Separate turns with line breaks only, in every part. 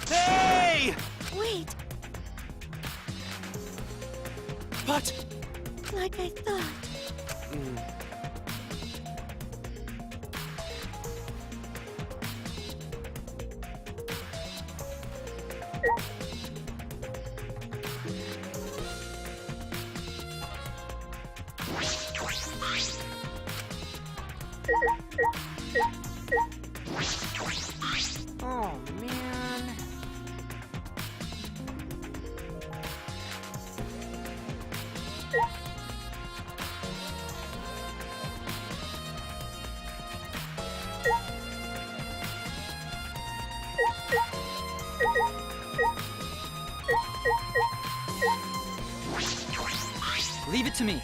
Hey!
Wait,
But...
like I thought.
Oh, man. Leave it to me.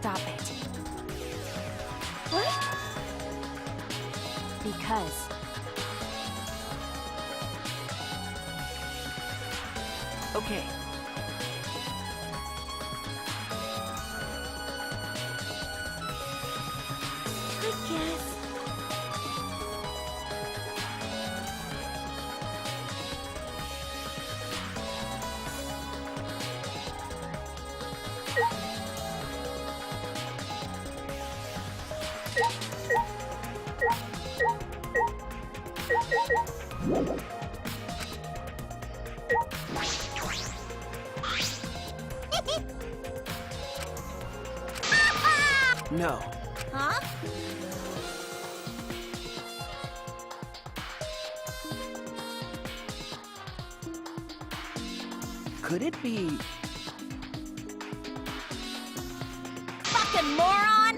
Stop it.
What?
Because
Okay.
I guess.
No.
Huh?
Could it be...
Fucking moron!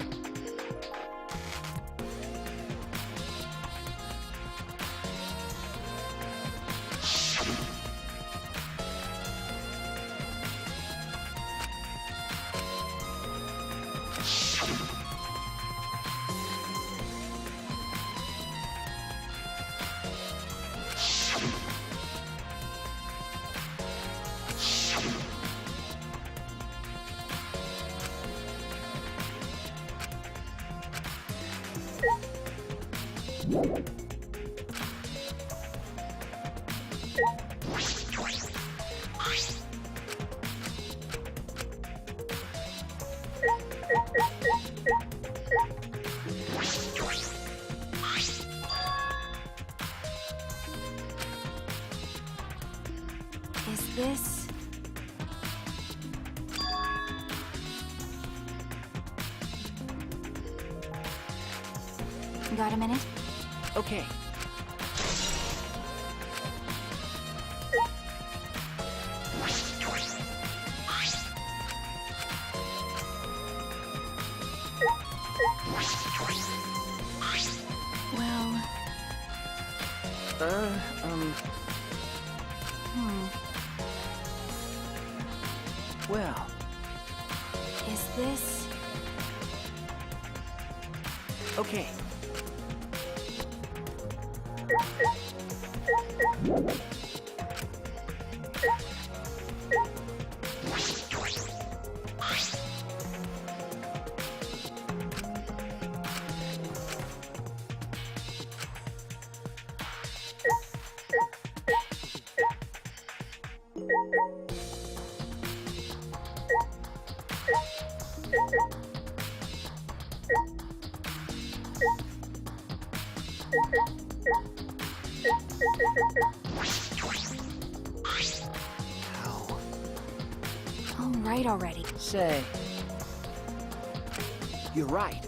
Is this... Got a minute?
Okay.
Well...
Well...
Is this...
Okay.
right already.
Say. You're right.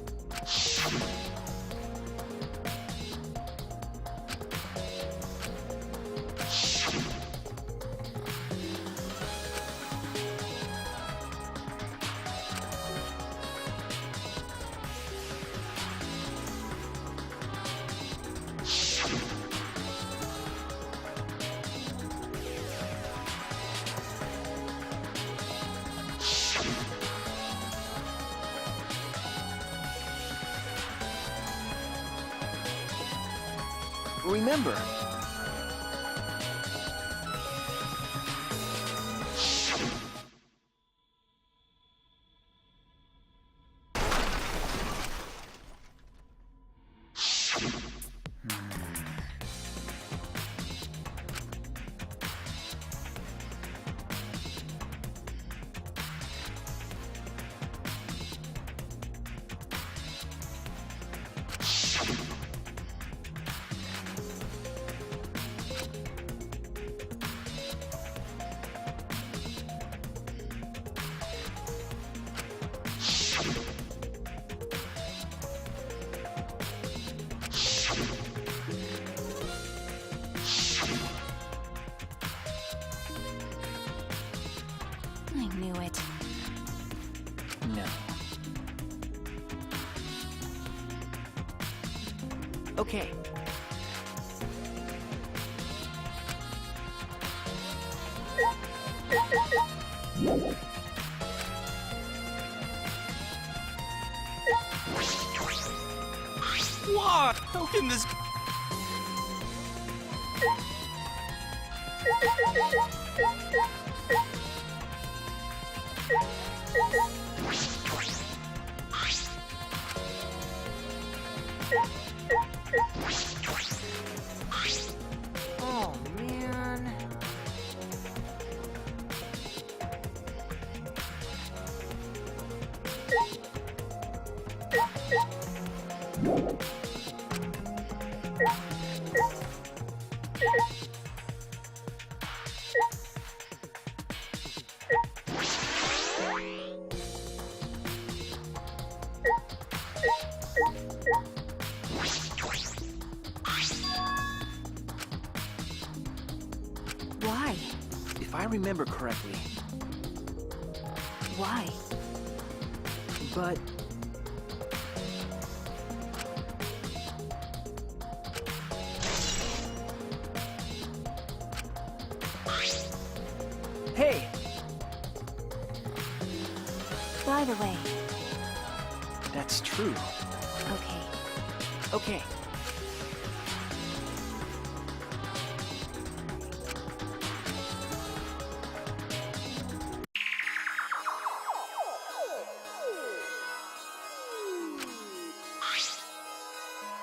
Remember.
I knew it.
No. Okay.
What? How can this...
Oh, man.
Why?
If I remember correctly,
Why?
but... Hey!
By the way,
That's true.
okay.
Okay.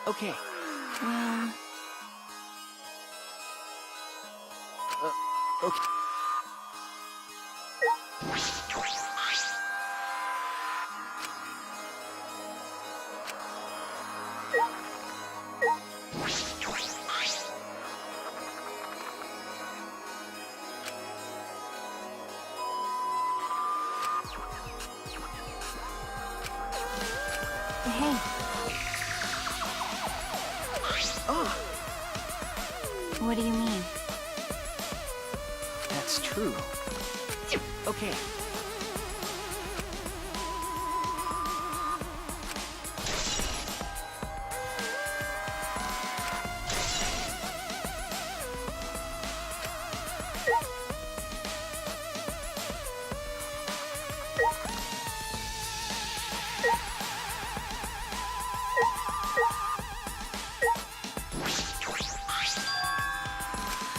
Okay.
Well,
Okay.
hey,
Oh,
what do you mean?
that's true. Okay.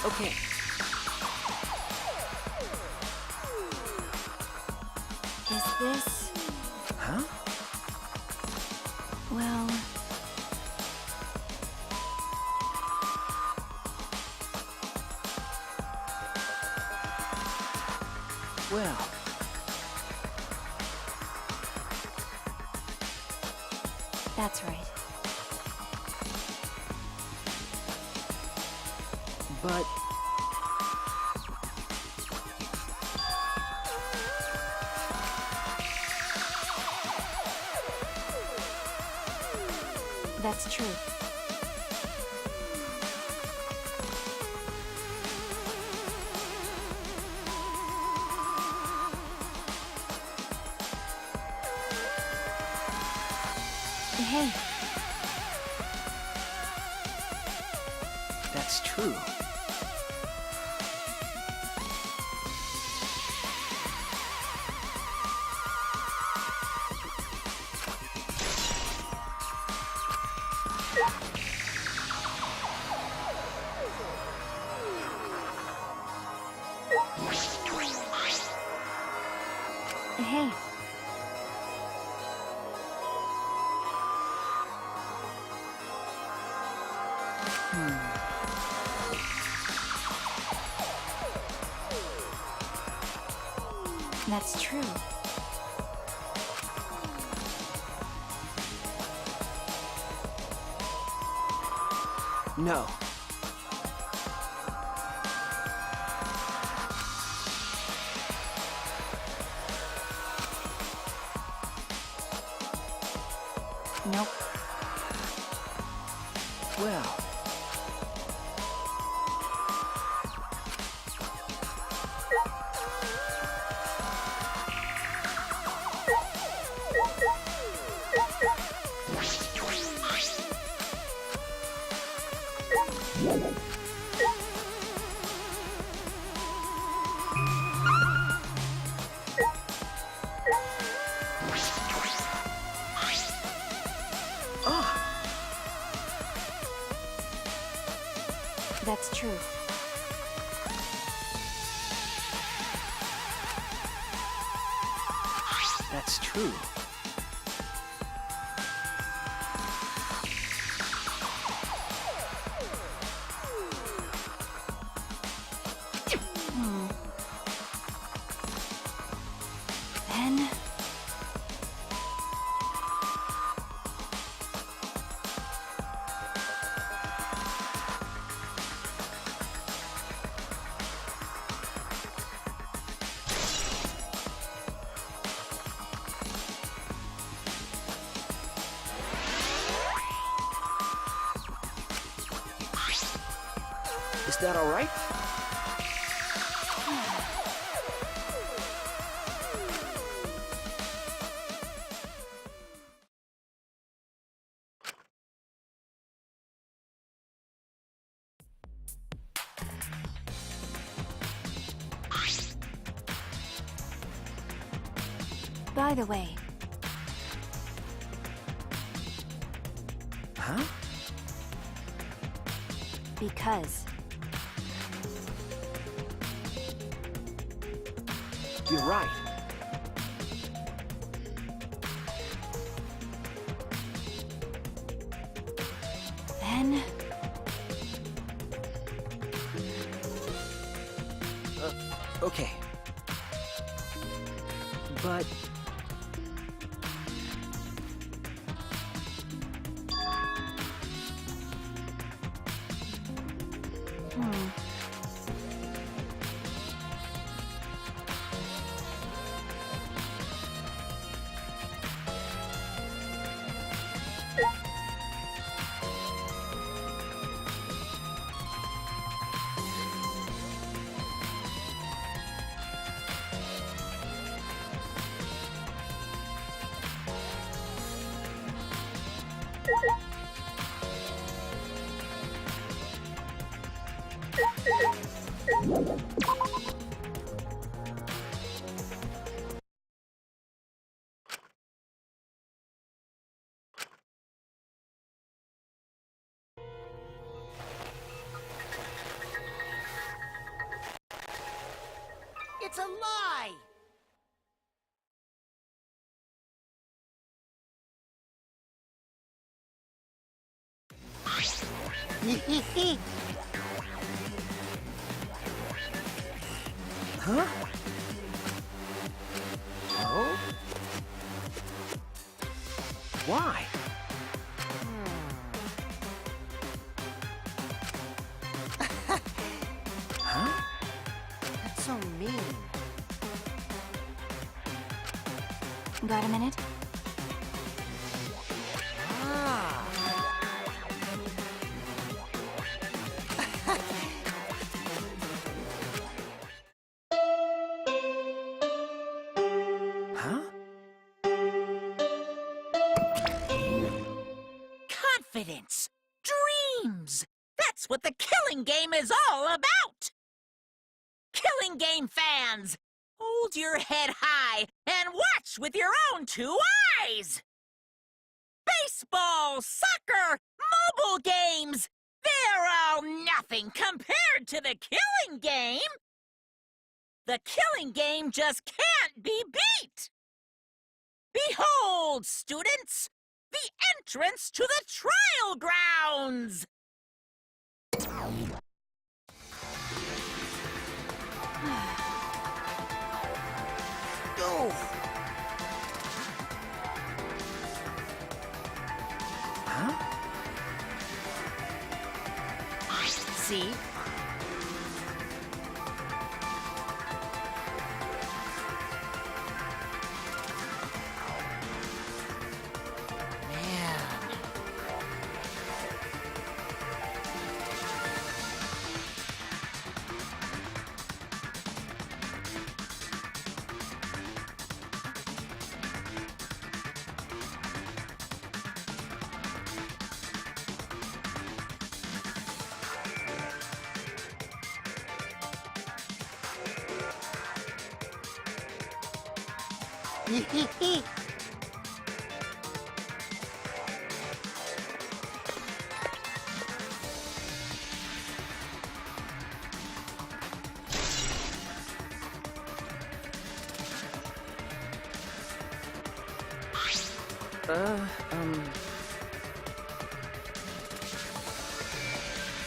Okay.
Is this...
Huh?
well...
Well,
that's right.
but...
That's true. Hey,
That's true.
hey. That's true.
No.
Nope.
Well,
That's true.
that's true.
Then...
Is that all right?
By the way,
Huh?
because...
You're right.
Then...
Okay. But...
It's a lie!
Huh? Oh? Why? Huh?
That's so mean.
Got a minute?
Ah.
confidence, dreams. That's what the killing game is all about. Killing game fans, hold your head high and watch with your own two eyes. Baseball, soccer, mobile games, they're all nothing compared to the killing game. The killing game just can't be beat. Behold, students, the entrance to the trial grounds.
Oh. Huh?
See?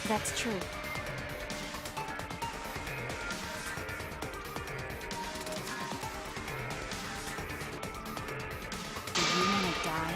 That's true. Do you want to die?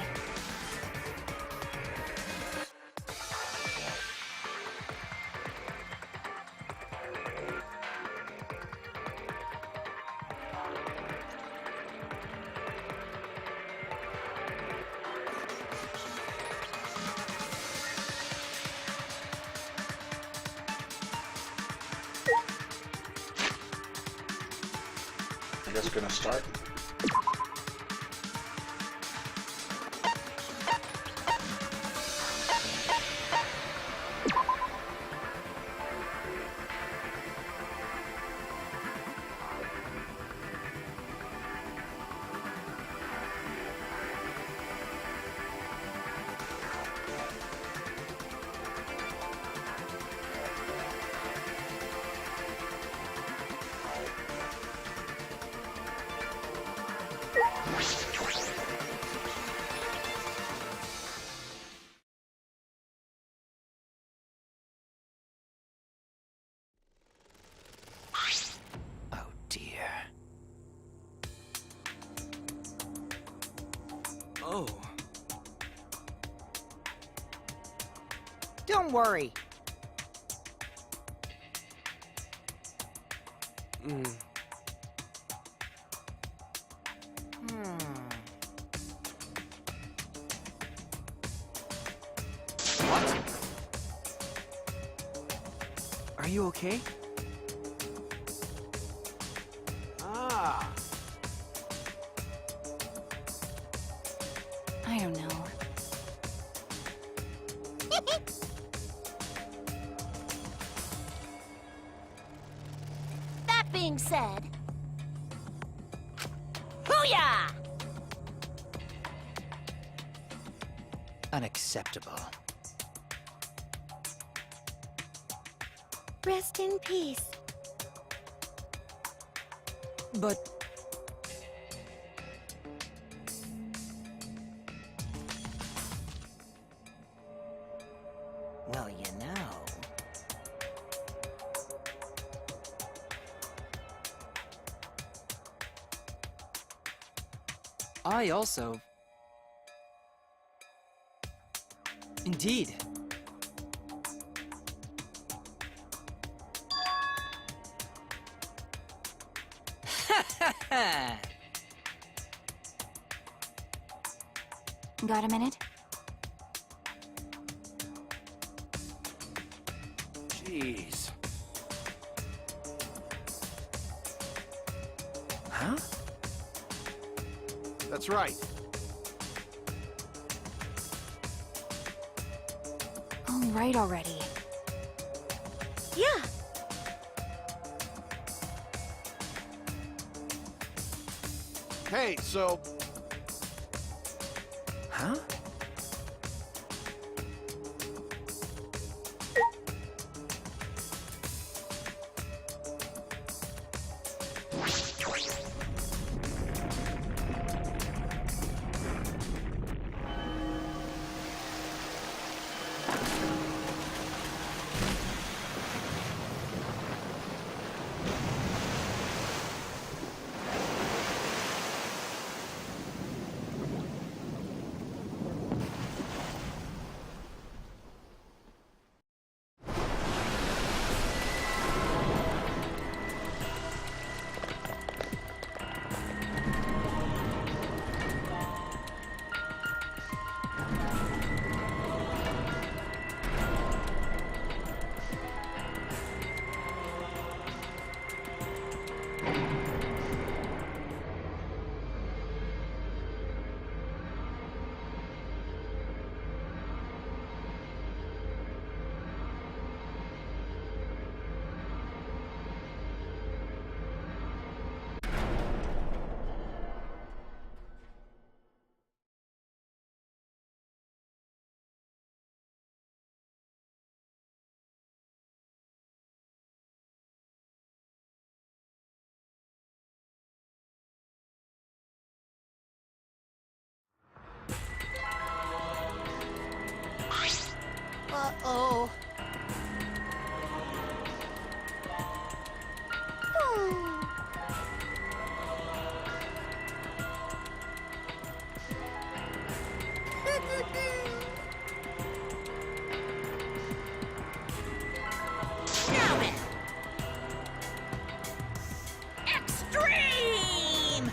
I guess gonna start.
Oh dear. Oh.
Don't worry.
Hmm. What? Are you okay? Ah.
I don't know.
That being said, hoo-yah!
Unacceptable.
Rest in peace.
But
Well, you know.
I also... Indeed.
Got a minute?
Jeez. Huh?
That's right.
Oh, right already.
Yeah.
Hey, so...
Huh?
Uh-oh.
Now then! Extreme!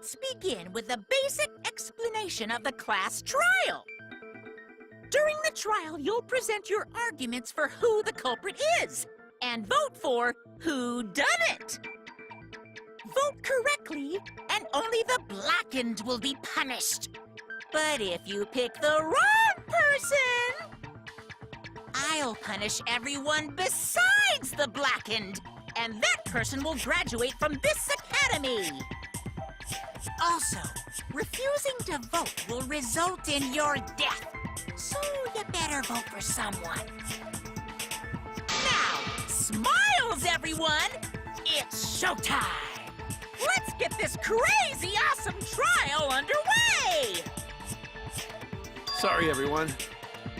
Let's begin with a basic explanation of the class trial. During the trial, you'll present your arguments for who the culprit is, and vote for who done it. Vote correctly, and only the blackened will be punished. But if you pick the wrong person, I'll punish everyone besides the blackened, and that person will graduate from this academy. Also, refusing to vote will result in your death, so you better vote for someone. Now, smiles, everyone! It's showtime! Let's get this crazy awesome trial underway!
Sorry, everyone.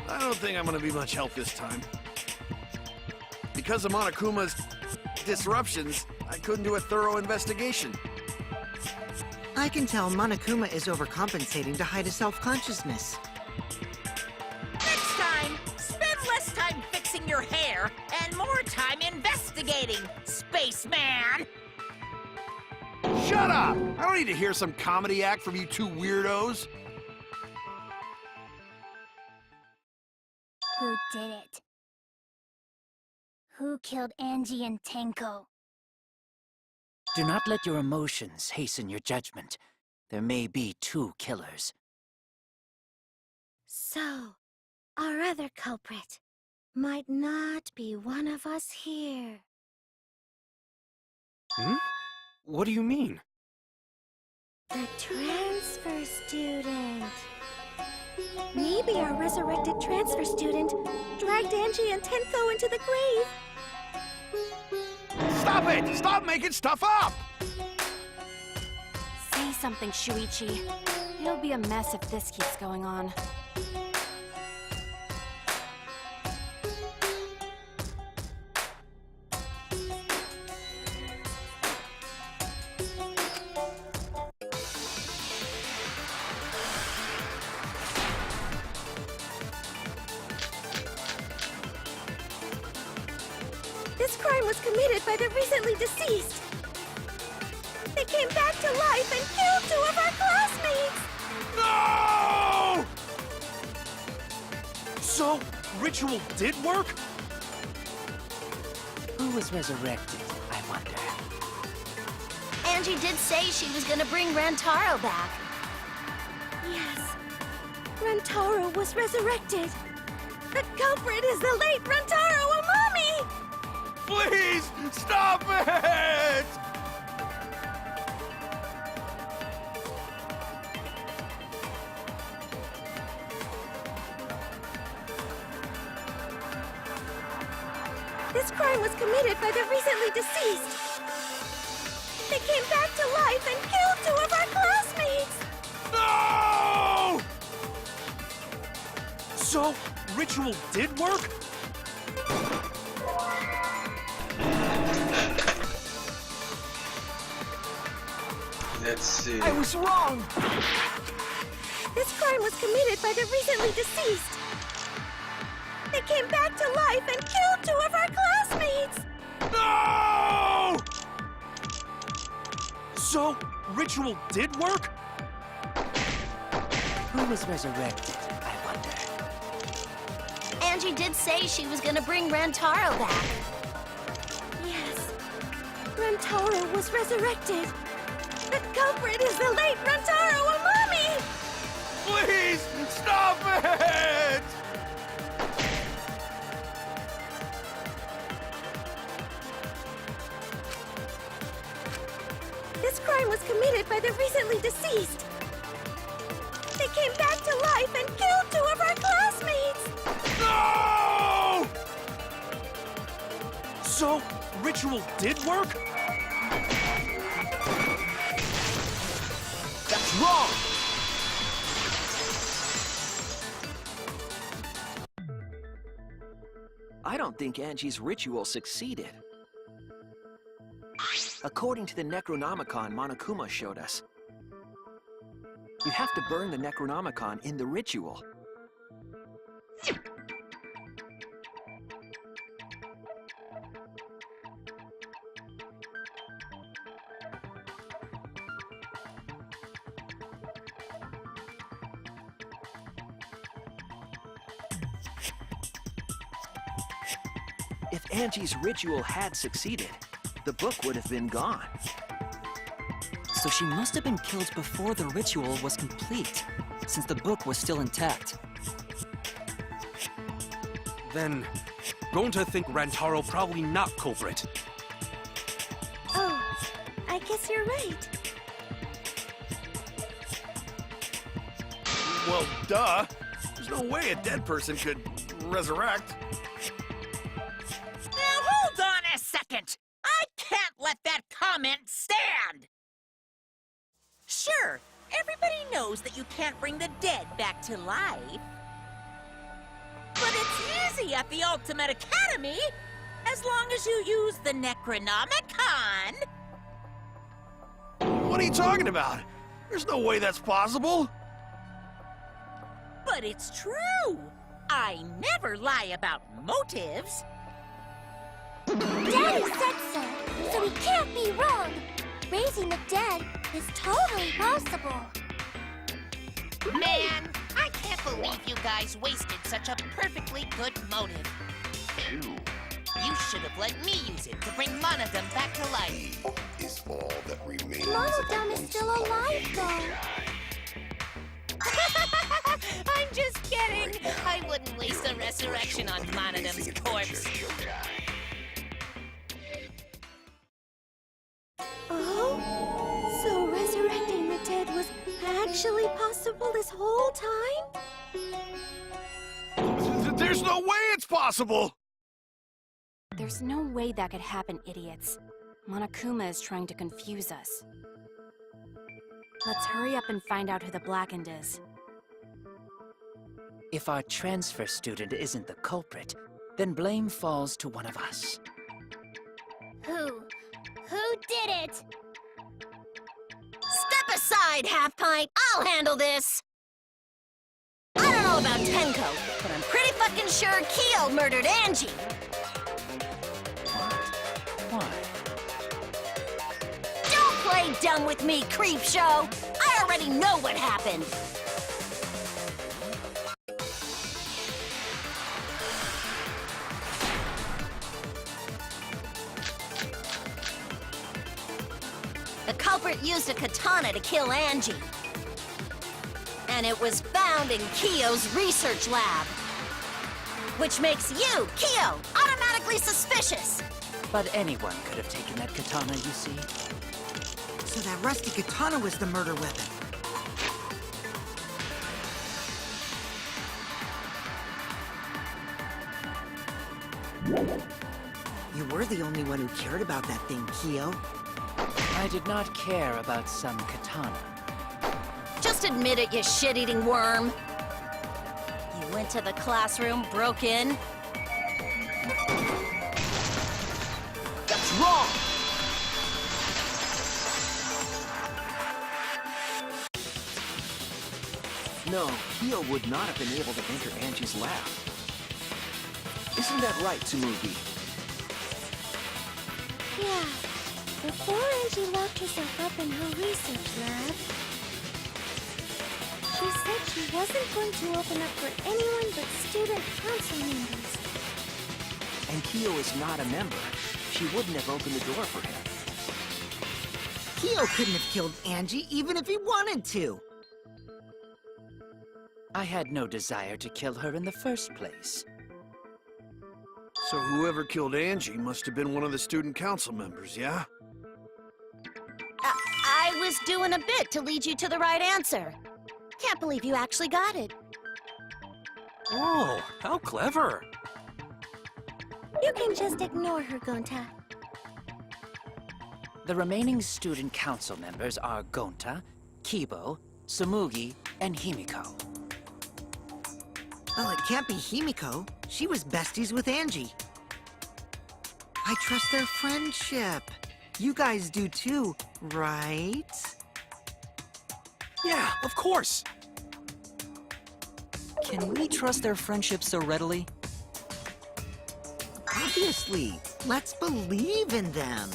I don't think I'm gonna be much help this time. Because of Monokuma's disruptions, I couldn't do a thorough investigation.
I can tell Monokuma is overcompensating to hide his self-consciousness.
Next time, spend less time fixing your hair and more time investigating, spaceman!
Shut up! I don't need to hear some comedy act from you two weirdos.
Who did it? Who killed Angie and Tenko?
Do not let your emotions hasten your judgment. There may be two killers.
So, our other culprit might not be one of us here.
Hmm? What do you mean?
The transfer student. Maybe our resurrected transfer student dragged Angie and Tenko into the grave.
Stop it! Stop making stuff up!
Say something, Shuichi. It'll be a mess if this keeps going on. This crime was committed by the recently deceased. They came back to life and killed 2 of our classmates!
No! So, ritual did work?
Who was resurrected, I wonder?
Angie did say she was gonna bring Rantaro back. Yes, Rantaro was resurrected. The culprit is the late Rantaro Amami!
Please, stop it!
This crime was committed by the recently deceased. They came back to life and killed 2 of our classmates!
No! So, ritual did work?
Let's see.
I was wrong!
This crime was committed by the recently deceased. They came back to life and killed 2 of our classmates!
No! So, ritual did work?
Who was resurrected, I wonder?
Angie did say she was gonna bring Rantaro back. Yes, Rantaro was resurrected. The culprit is the late Rantaro Amami!
Please, stop it!
This crime was committed by the recently deceased. They came back to life and killed 2 of our classmates!
No! So, ritual did work? That's wrong!
I don't think Angie's ritual succeeded. According to the Necronomicon Monokuma showed us, you have to burn the Necronomicon in the ritual. If Angie's ritual had succeeded, the book would have been gone.
So she must have been killed before the ritual was complete, since the book was still intact.
Then, Gonta think Rantaro probably not culprit.
Oh, I guess you're right.
Well, duh. There's no way a dead person could resurrect.
Now hold on a second! I can't let that comment stand! Sure, everybody knows that you can't bring the dead back to life. But it's easy at the Ultimate Academy, as long as you use the Necronomicon.
What are you talking about? There's no way that's possible.
But it's true. I never lie about motives.
Daddy said so he can't be wrong. Raising the dead is totally possible.
Man, I can't believe you guys wasted such a perfectly good motive. You should have let me use it to bring Monodum back to life.
Is all that remains.
Monodum is still alive, though.
I'm just kidding. I wouldn't waste a resurrection on Monodum's corpse.
Oh? So resurrecting the dead was actually possible this whole time?
There's no way it's possible!
There's no way that could happen, idiots. Monokuma is trying to confuse us. Let's hurry up and find out who the Blackened is.
If our transfer student isn't the culprit, then blame falls to one of us.
Who? Who did it? Step aside, Half Pint. I'll handle this. I don't know about Tenko, but I'm pretty fucking sure Kyo murdered Angie.
Why?
Don't play dumb with me, Creepshow. I already know what happened. The culprit used a katana to kill Angie. And it was found in Kyo's research lab. Which makes you, Kyo, automatically suspicious.
But anyone could have taken that katana, you see.
So that rusty katana was the murder weapon. You were the only one who cared about that thing, Kyo.
I did not care about some katana.
Just admit it, you shit-eating worm. You went to the classroom, broke in.
That's wrong! No, Kyo would not have been able to enter Angie's lab. Isn't that right, Tsumugi?
Yeah, before Angie locked herself up in her research lab, she said she wasn't going to open up for anyone but student council members.
And Kyo is not a member. She wouldn't have opened the door for him.
Kyo couldn't have killed Angie even if he wanted to.
I had no desire to kill her in the first place.
So whoever killed Angie must have been one of the student council members, yeah?
I was doing a bit to lead you to the right answer. Can't believe you actually got it.
Oh, how clever.
You can just ignore her, Gonta.
The remaining student council members are Gonta, Kibo, Tsumugi, and Himiko.
Well, it can't be Himiko. She was besties with Angie. I trust their friendship. You guys do too, right?
Yeah, of course.
Can we trust their friendship so readily?
Obviously. Let's believe in them.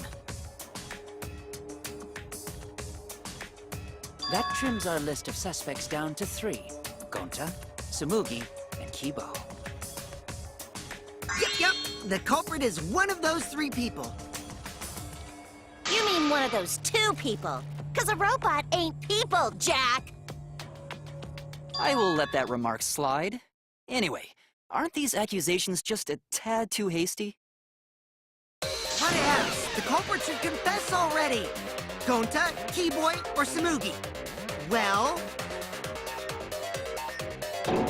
That trims our list of suspects down to 3. Gonta, Tsumugi, and Kibo.
Yep. The culprit is one of those 3 people.
You mean one of those 2 people? 'Cause a robot ain't people, Jack!
I will let that remark slide. Anyway, aren't these accusations just a tad too hasty?
What else? The culprit should confess already. Gonta, Keyboy, or Samugi? Well,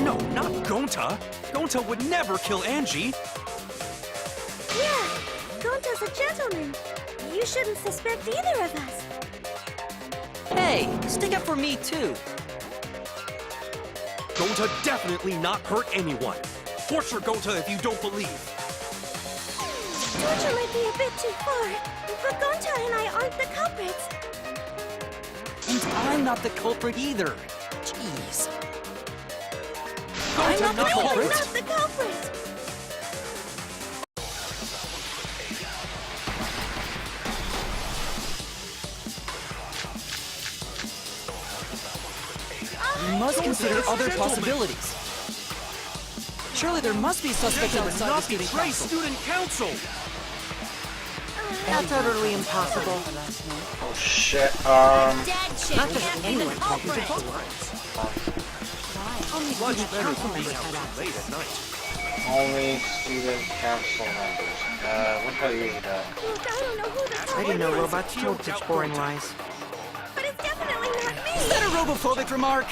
No, not Gonta. Gonta would never kill Angie.
Yeah, Gonta's a gentleman. You shouldn't suspect either of us.
Hey, stick up for me too.
Gonta definitely not hurt anyone. Torture Gonta if you don't believe.
Torture might be a bit too far, but Gonta and I aren't the culprits.
And I'm not the culprit either. Jeez.
Gonta not the
I'm
culprit.
not the culprit.
You must consider
is a
other
gentleman.
possibilities. Surely there must be suspects
Gonta would
outside the
not
student
betray
council.
student council.
that's utterly impossible.
Oh shit.
Dead shit
Not that
can't be
anyone
the
can be
culprit.
Only
Much
student
better
council
to be
members
out
had access.
late at night.
Only student council members. What the hell is that?
Look, I don't know who the
I
culprit
didn't know
is,
robots told such boring lies.
but it's definitely not me.
Is that a robophobic remark?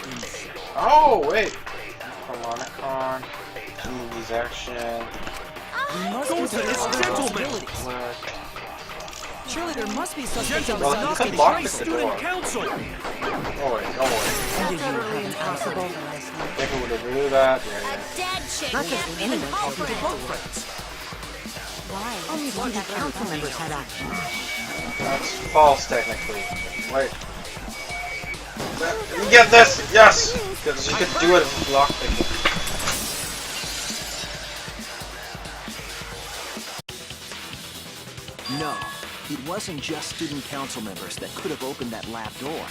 Oh wait. Harmonicon. Movies action.
You must
Gonta
consider
is
other
gentleman.
possibilities.
What?
Surely there must be suspects
Gentlemen
outside
Well,
not
the
you
student
could lock
betray
the
council.
student
door.
council.
Don't worry, don't worry.
That's utterly impossible.
If we would do that,
A
yeah.
dead chick
Not
can't
just
be the
anyone can be the
culprit.
culprit. Only student council members had access.
That's false technically. Wait. You get this! Yes! Because you could do it with lockpicking.
No, it wasn't just student council members that could have opened that lab door.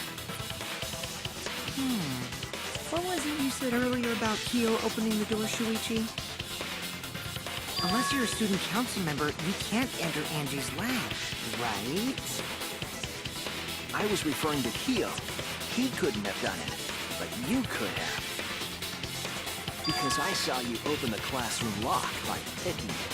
What was it you said earlier about Kyo opening the door, Shuichi? Unless you're a student council member, you can't enter Angie's lab, right?
I was referring to Kyo. He couldn't have done it, but you could have. Because I saw you open the classroom lock by picking it.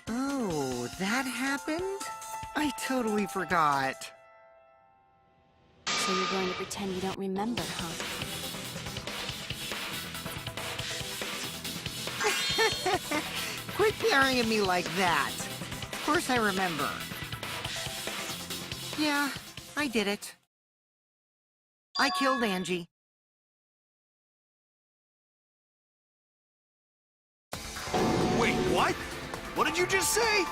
Oh, that happened? I totally forgot.
So you're going to pretend you don't remember, huh?
Quit staring at me like that. Of course I remember. Yeah, I did it. I killed Angie.
Wait, what? What did you just say?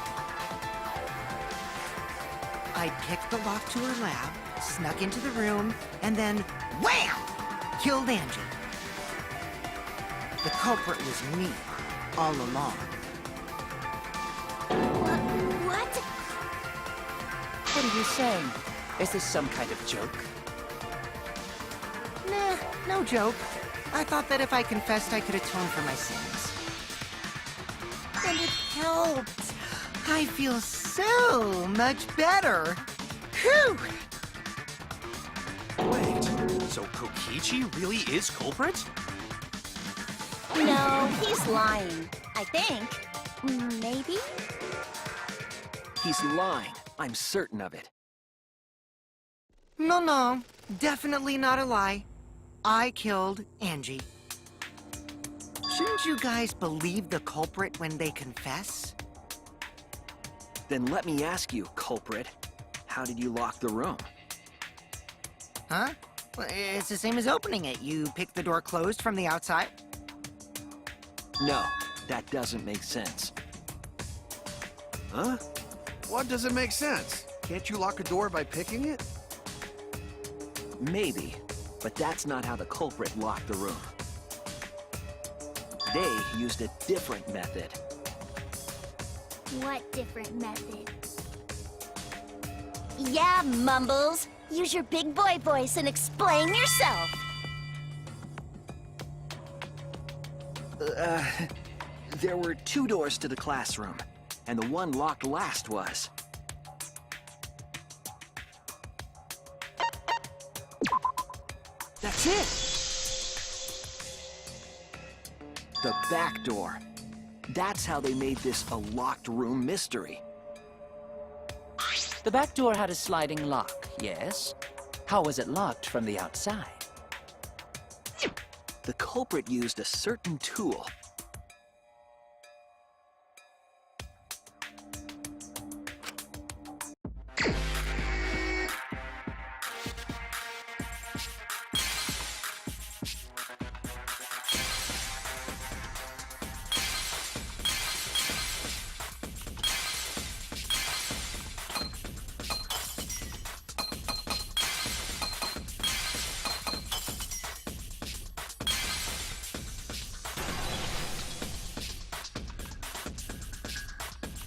I picked the lock to her lab, snuck into the room, and then wham! Killed Angie. The culprit was me, all along.
What?
What are you saying? Is this some kind of joke?
Nah, no joke. I thought that if I confessed, I could atone for my sins. And it helped. I feel so much better. Whew!
Wait, so Kokichi really is culprit?
No, he's lying. I think. Maybe?
He's lying. I'm certain of it.
No, definitely not a lie. I killed Angie. Shouldn't you guys believe the culprit when they confess?
Then let me ask you, culprit. How did you lock the room?
Huh? Well, it's the same as opening it. You pick the door closed from the outside.
No, that doesn't make sense.
Huh? What doesn't make sense? Can't you lock a door by picking it?
Maybe, But that's not how the culprit locked the room. They used a different method.
What different method? Yeah, Mumbles. Use your big boy voice and explain yourself.
There were 2 doors to the classroom, and the one locked last was... That's it! The back door. That's how they made this a locked room mystery.
The back door had a sliding lock, yes? How was it locked from the outside?
The culprit used a certain tool.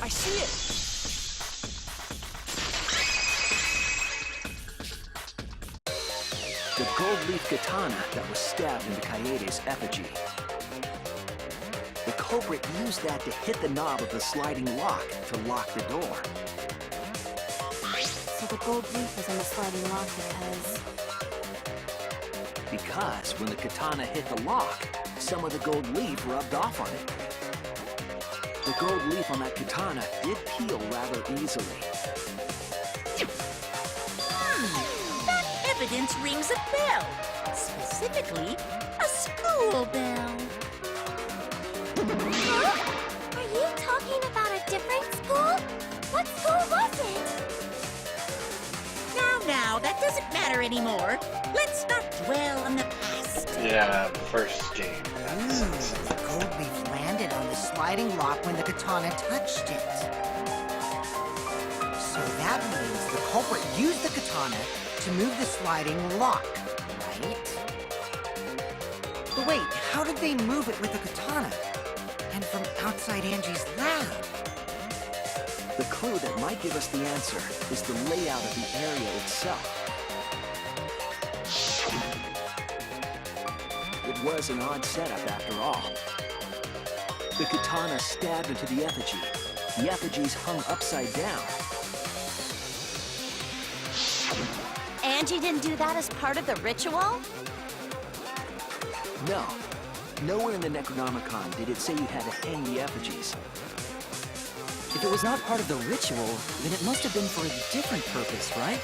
I see it!
The gold leaf katana that was stabbed into Kaede's effigy. The culprit used that to hit the knob of the sliding lock to lock the door.
So the gold leaf was on the sliding lock
Because when the katana hit the lock, some of the gold leaf rubbed off on it. The gold leaf on that katana did peel rather easily.
That evidence rings a bell. Specifically, a school bell.
Huh? Are you talking about a different school? What school was it?
Now, that doesn't matter anymore. Let's not dwell on the past.
Yeah, first game.
The gold leaf landed on the sliding lock when the katana touched it. So that means the culprit used the katana to move the sliding lock, right? But wait, how did they move it with the katana? And from outside Angie's lab?
The clue that might give us the answer is the layout of the area itself. It was an odd setup after all. The katana stabbed into the effigy. The effigies hung upside down.
Angie didn't do that as part of the ritual?
No. Nowhere in the Necronomicon did it say you had to hang the effigies.
If it was not part of the ritual, then it must have been for a different purpose, right?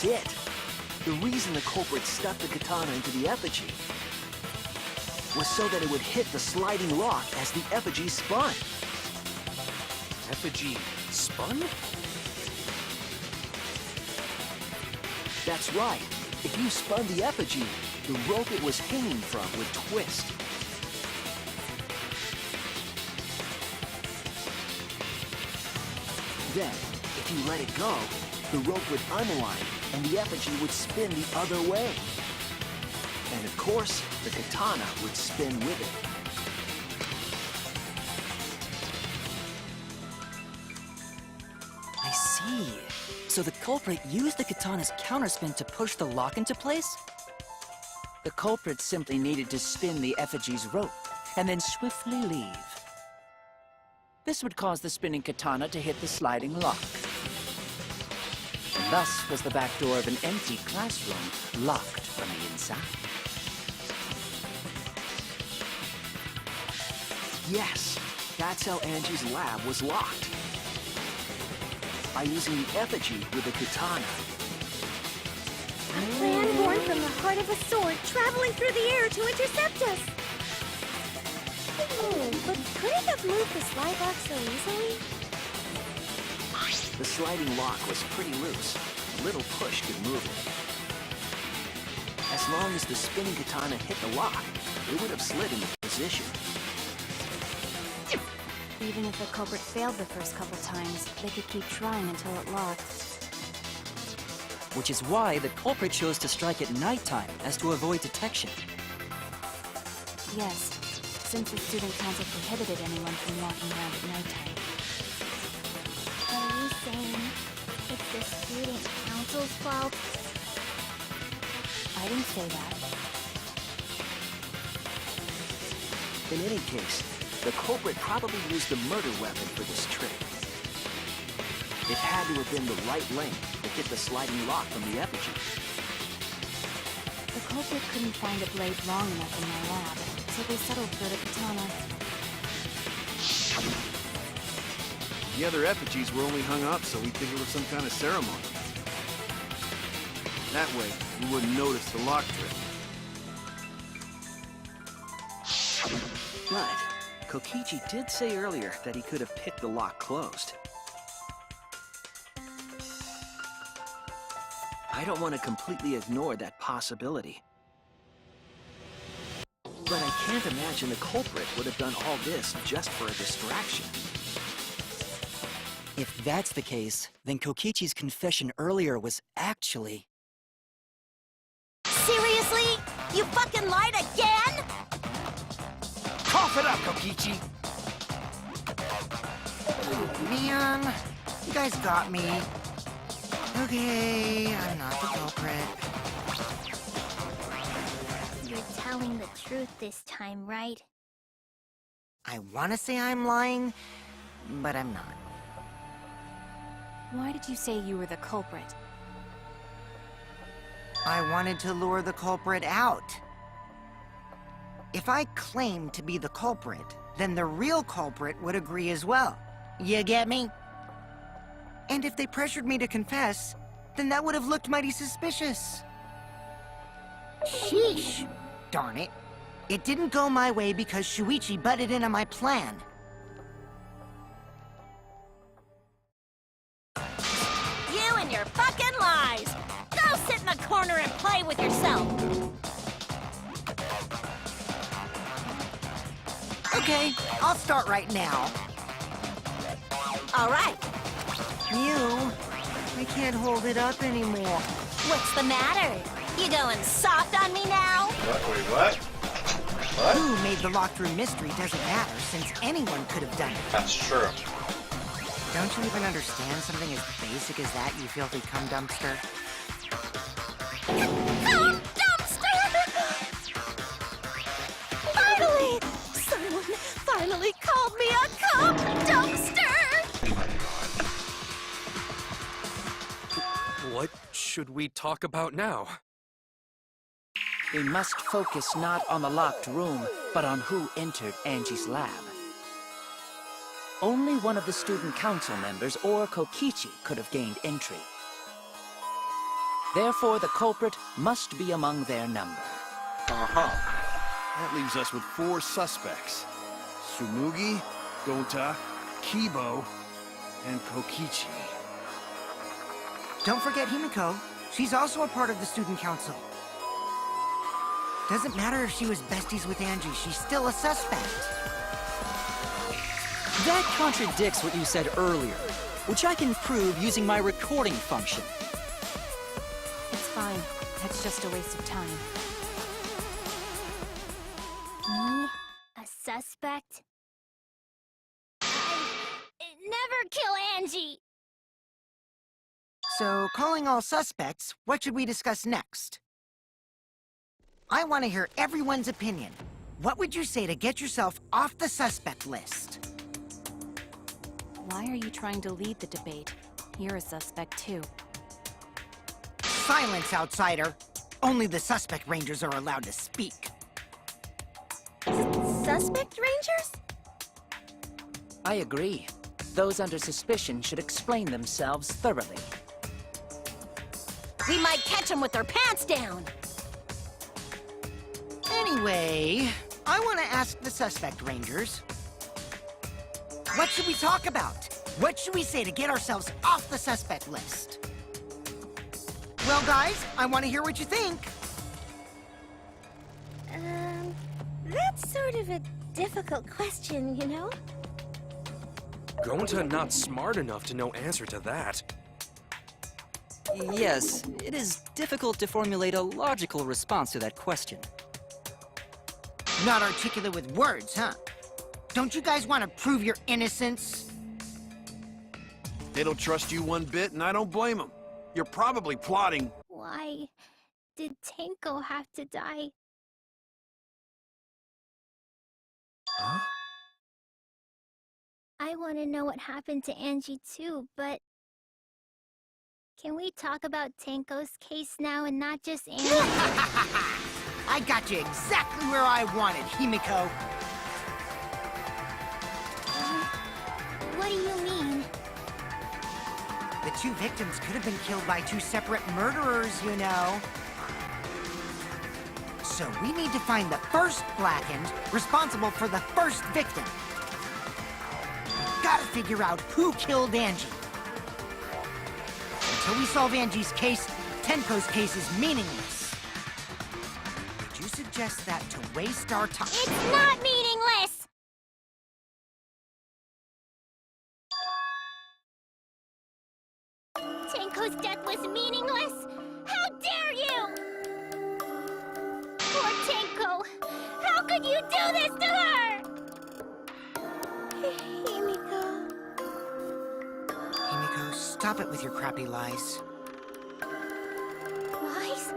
That's it. The reason the culprit stuck the katana into the effigy was so that it would hit the sliding lock as the effigy spun.
Effigy spun?
That's right. If you spun the effigy, the rope it was hanging from would twist. Then, if you let it go, the rope would unwind and the effigy would spin the other way. And of course, the katana would spin with it.
I see. So the culprit used the katana's counterspin to push the lock into place?
The culprit simply needed to spin the effigy's rope and then swiftly leave. This would cause the spinning katana to hit the sliding lock. And thus was the back door of an empty classroom locked from the inside.
Yes, that's how Angie's lab was locked. By using the effigy with the katana.
A plan born from the heart of a sword traveling through the air to intercept us. Oh, but could it have moved the slide lock so easily?
The sliding lock was pretty loose. A little push could move it. As long as the spinning katana hit the lock, it would have slid into position.
Even if the culprit failed the first couple times, they could keep trying until it locked.
Which is why the culprit chose to strike at nighttime, as to avoid detection.
Yes, since the student council prohibited anyone from walking around at nighttime.
Are you saying it's the student council's fault?
I didn't say that.
In any case, the culprit probably used the murder weapon for this trick. It had to have been the right length to hit the sliding lock from the effigy.
The culprit couldn't find a blade long enough in my lab, so they settled for the katana.
The other effigies were only hung up so we'd think it was some kind of ceremony. That way, we wouldn't notice the lock trick.
But Kokichi did say earlier that he could have picked the lock closed. I don't want to completely ignore that possibility. But I can't imagine the culprit would have done all this just for a distraction.
If that's the case, then Kokichi's confession earlier was actually...
Seriously? You fucking lied again?
Cough it up, Kokichi!
Man, you guys got me. Okay, I'm not the culprit.
You're telling the truth this time, right?
I want to say I'm lying, but I'm not.
Why did you say you were the culprit?
I wanted to lure the culprit out. If I claimed to be the culprit, then the real culprit would agree as well. You get me? And if they pressured me to confess, then that would have looked mighty suspicious. Sheesh. Darn it. It didn't go my way because Shuichi butted in on my plan.
You and your fucking lies! Go sit in the corner and play with yourself!
Okay, I'll start right now.
All right.
I can't hold it up anymore.
What's the matter? You going soft on me now?
What? Wait, what? What?
Who made the locked room mystery doesn't matter, since anyone could have done it.
That's true.
Don't you even understand something as basic as that, you filthy cum dumpster?
Cum dumpster! Finally! Someone finally called me a cum dumpster!
What should we talk about now?
We must focus not on the locked room, but on who entered Angie's lab. Only one of the student council members or Kokichi could have gained entry. Therefore, the culprit must be among their number.
That leaves us with 4 suspects. Tsumugi, Gonta, Kibo, and Kokichi.
Don't forget Himiko. She's also a part of the student council. Doesn't matter if she was besties with Angie, she's still a suspect.
That contradicts what you said earlier, which I can prove using my recording function.
It's fine. That's just a waste of time.
Me? A suspect? Never kill Angie!
So, calling all suspects, what should we discuss next? I want to hear everyone's opinion. What would you say to get yourself off the suspect list?
Why are you trying to lead the debate? You're a suspect too.
Silence, outsider! Only the suspect rangers are allowed to speak.
Suspect rangers?
I agree. Those under suspicion should explain themselves thoroughly.
We might catch them with their pants down!
Anyway, I want to ask the suspect rangers. What should we talk about? What should we say to get ourselves off the suspect list? Well, guys, I want to hear what you think.
That's sort of a difficult question, you know?
Gonta not smart enough to know answer to that.
Yes, it is difficult to formulate a logical response to that question.
Not articulate with words, huh? Don't you guys want to prove your innocence?
They don't trust you one bit, and I don't blame them. You're probably plotting.
Why did Tenko have to die?
Huh?
I want to know what happened to Angie too, but... Can we talk about Tenko's case now and not just Angie?
I got you exactly where I wanted, Himiko.
What do you mean?
The 2 victims could have been killed by 2 separate murderers, you know. So we need to find the first Blackened responsible for the first victim. Gotta figure out who killed Angie. Until we solve Angie's case, Tenko's case is meaningless. Did you suggest that to waste our time?
It's not meaningless! Tenko's death was meaningless? How dare you! Poor Tenko! How could you do this to her? Himiko...
Himiko, stop it with your crappy lies.
Lies?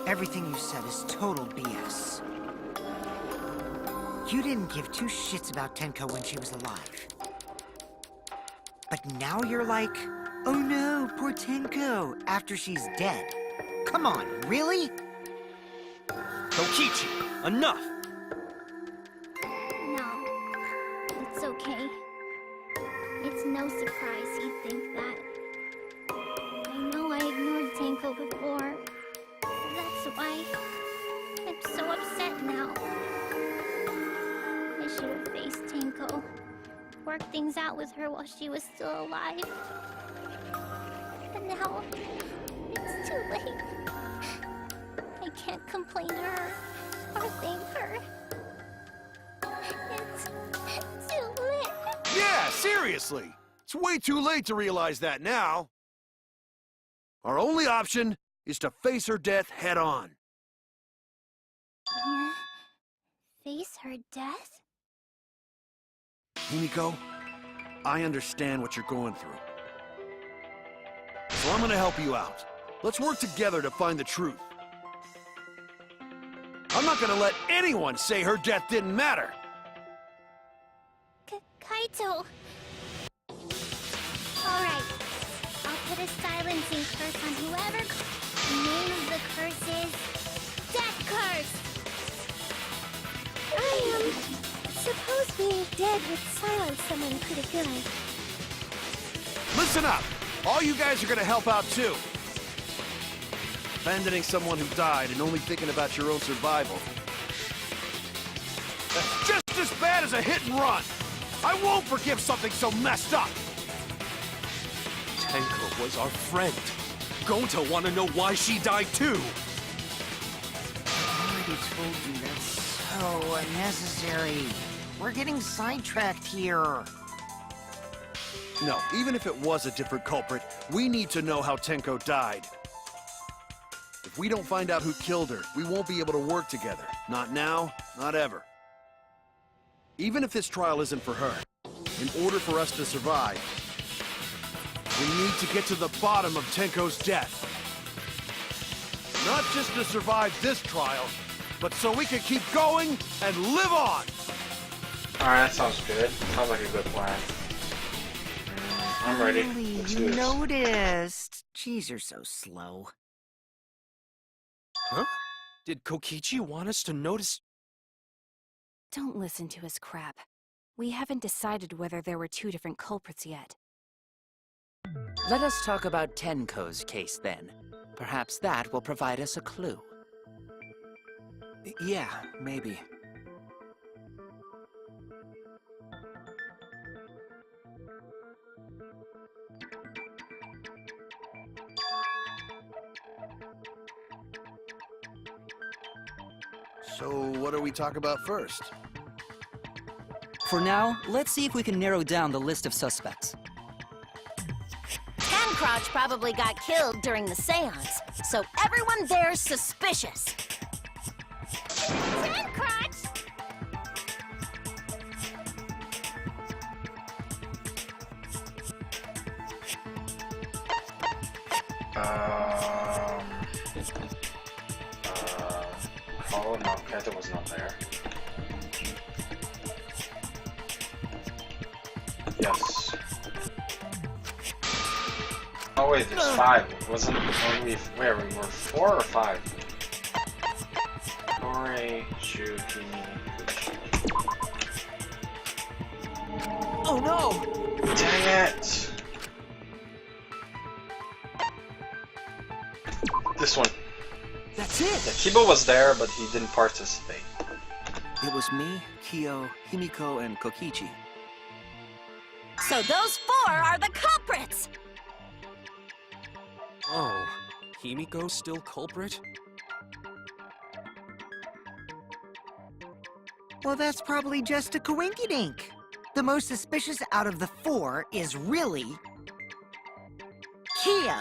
Everything you said is total BS. You didn't give 2 shits about Tenko when she was alive. But now you're like, oh no, poor Tenko, after she's dead. Come on, really?
Kokichi, enough!
No. It's okay. It's no surprise you'd think that. I know I ignored Tenko before. That's why I'm so upset now. I should have faced Tenko. Worked things out with her while she was still alive. But now, it's too late. I can't complain to her or thank her. It's too late.
Yeah, seriously! It's way too late to realize that now. Our only option is to face her death head on.
Face her death?
Himiko, I understand what you're going through. So I'm gonna help you out. Let's work together to find the truth. I'm not gonna let anyone say her death didn't matter.
Kaito. Alright. I'll put a silencing curse on whoever... The name of the curse is... Death Curse! Suppose being dead would silence someone pretty good.
Listen up! All you guys are gonna help out too. Abandoning someone who died and only thinking about your own survival. That's just as bad as a hit and run. I won't forgive something so messed up.
Tenko was our friend. Gonta want to know why she died too.
I already told you that's so unnecessary. We're getting sidetracked here.
No, even if it was a different culprit, we need to know how Tenko died. If we don't find out who killed her, we won't be able to work together. Not now, not ever. Even if this trial isn't for her, in order for us to survive, we need to get to the bottom of Tenko's death. Not just to survive this trial, but so we can keep going and live on!
Alright, that sounds good. Sounds like a good plan. I'm ready.
Really,
Let's
you
do this.
noticed. Jeez, you're so slow.
Huh? Did Kokichi want us to notice?
Don't listen to his crap. We haven't decided whether there were two different culprits yet.
Let us talk about Tenko's case then. Perhaps that will provide us a clue.
Yeah, maybe.
So, what do we talk about first?
For now, let's see if we can narrow down the list of suspects.
Tancrotch probably got killed during the seance, so everyone there's suspicious. Tancrotch!
Oh no, Kenta was not there. Yes. Oh wait, there's 5. Wasn't only where we were 4 or 5? Tori, Shuki.
Oh no!
Dang it! This one.
That's it!
Yeah, Kibo was there, but he didn't participate.
It was me, Kyo, Himiko, and Kokichi.
So those 4 are the culprits!
Oh, Himiko's still culprit?
Well, that's probably just a coinkydink. The most suspicious out of the 4 is really... Kyo.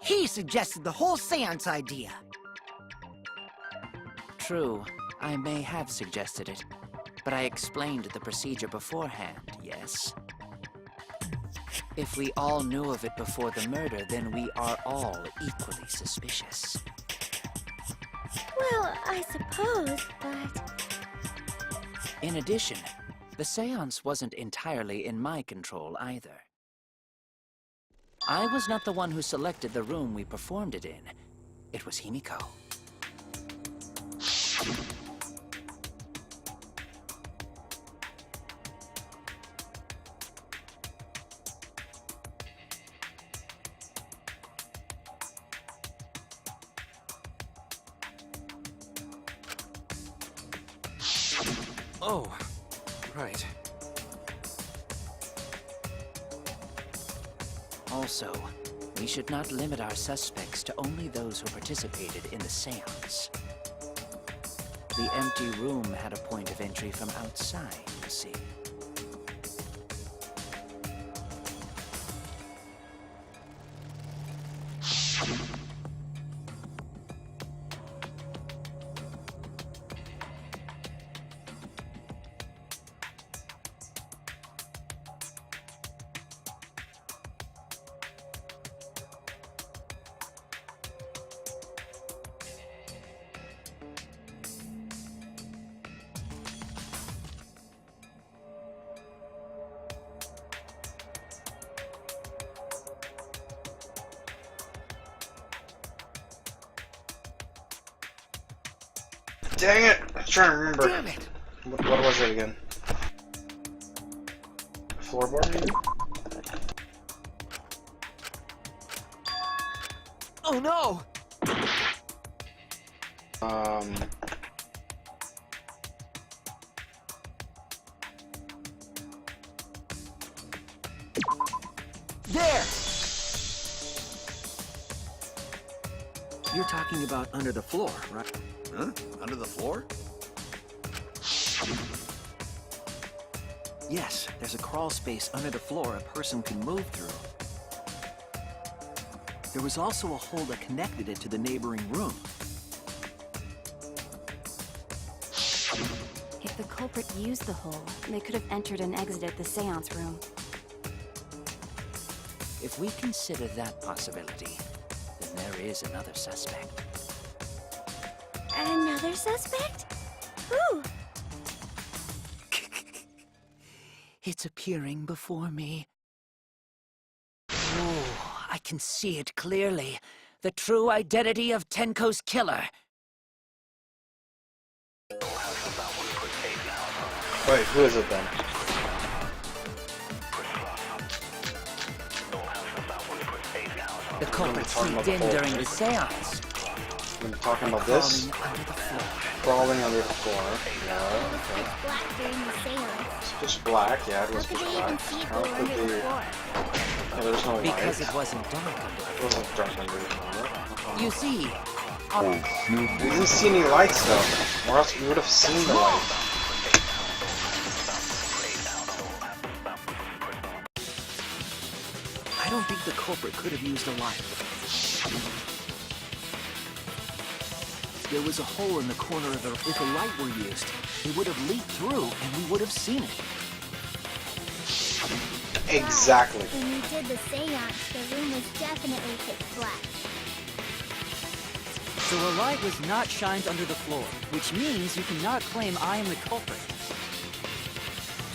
He suggested the whole seance idea.
True, I may have suggested it, but I explained the procedure beforehand, yes? If we all knew of it before the murder, then we are all equally suspicious.
Well, I suppose, but...
In addition, the seance wasn't entirely in my control either. I was not the one who selected the room we performed it in. It was Himiko.
Oh, right.
Also, we should not limit our suspects to only those who participated in the seance. The empty room had a point of entry from outside, you see.
Dang it! I'm trying to remember.
Damn it!
What was it again? Floorboard, maybe?
Oh no! There! You're talking about under the floor, right?
Huh? Under the floor?
Yes, there's a crawl space under the floor a person can move through. There was also a hole that connected it to the neighboring room.
If the culprit used the hole, they could have entered and exited the seance room.
If we consider that possibility, then there is another suspect.
Another suspect? Who?
It's appearing before me. Oh, I can see it clearly. The true identity of Tenko's killer.
Wait, who is it then?
The culprit
talking about
sneaked in
the whole
during the seance.
We're talking
by
about this?
crawling under the floor.
Crawling under the floor. No.
It's black during the seance.
It's just black, yeah, it
How
was
could
just
they even
black.
see if
How
they were
could
under the
they...
floor?
Yeah, there's no light.
Because it wasn't dark under the
It
floor.
wasn't dark under the floor.
You see,
We didn't see any lights though, or else we would have seen the light.
I don't think the culprit could have used a light. There was a hole in the corner of the... If a light were used, it would have leaked through and we would have seen it.
Exactly.
When we did the seance, the room was definitely pitch black.
So a light was not shined under the floor, which means you cannot claim I am the culprit.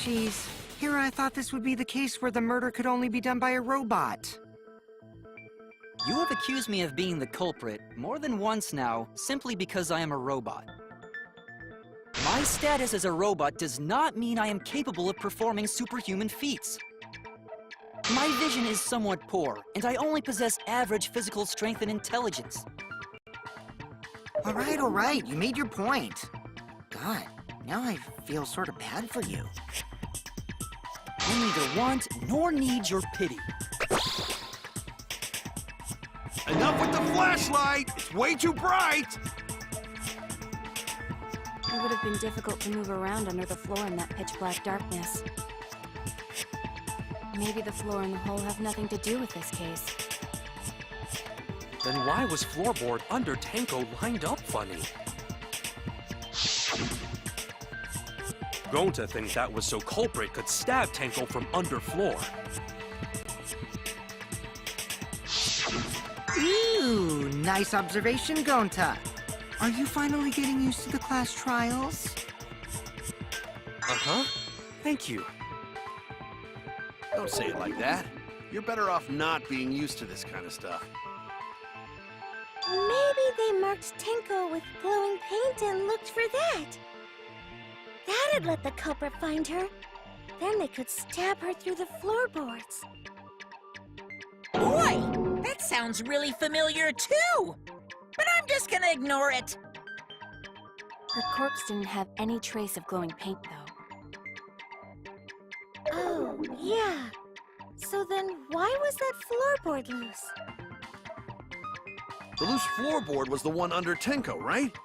Jeez, here I thought this would be the case where the murder could only be done by a robot.
You have accused me of being the culprit more than once now, simply because I am a robot. My status as a robot does not mean I am capable of performing superhuman feats. My vision is somewhat poor, and I only possess average physical strength and intelligence.
All right, you made your point. God, now I feel sort of bad for you.
I neither want nor need your pity.
Enough with the flashlight! It's way too bright!
It would have been difficult to move around under the floor in that pitch-black darkness. Maybe the floor and the hole have nothing to do with this case.
Then why was floorboard under Tenko lined up funny? Going to think that was so culprit could stab Tenko from under floor.
Ooh, nice observation, Gonta. Are you finally getting used to the class trials?
Uh-huh. Thank you.
Don't say it like that. You're better off not being used to this kind of stuff.
Maybe they marked Tenko with glowing paint and looked for that. That'd let the culprit find her. Then they could stab her through the floorboards.
Boy, that sounds really familiar too. But I'm just gonna ignore it.
Her corpse didn't have any trace of glowing paint, though.
Oh, yeah. So then why was that floorboard loose?
The loose floorboard was the one under Tenko, right?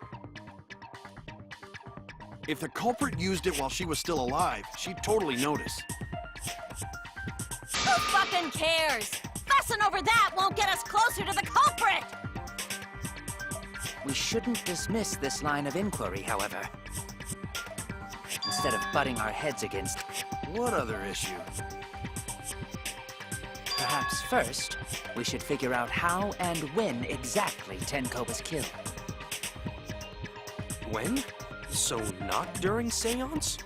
If the culprit used it while she was still alive, she'd totally notice.
Who fucking cares? Fussing over that won't get us closer to the culprit!
we shouldn't dismiss this line of inquiry, however. Instead of butting our heads against...
What other issue?
Perhaps first, we should figure out how and when exactly Tenko was killed.
When? So not during seance?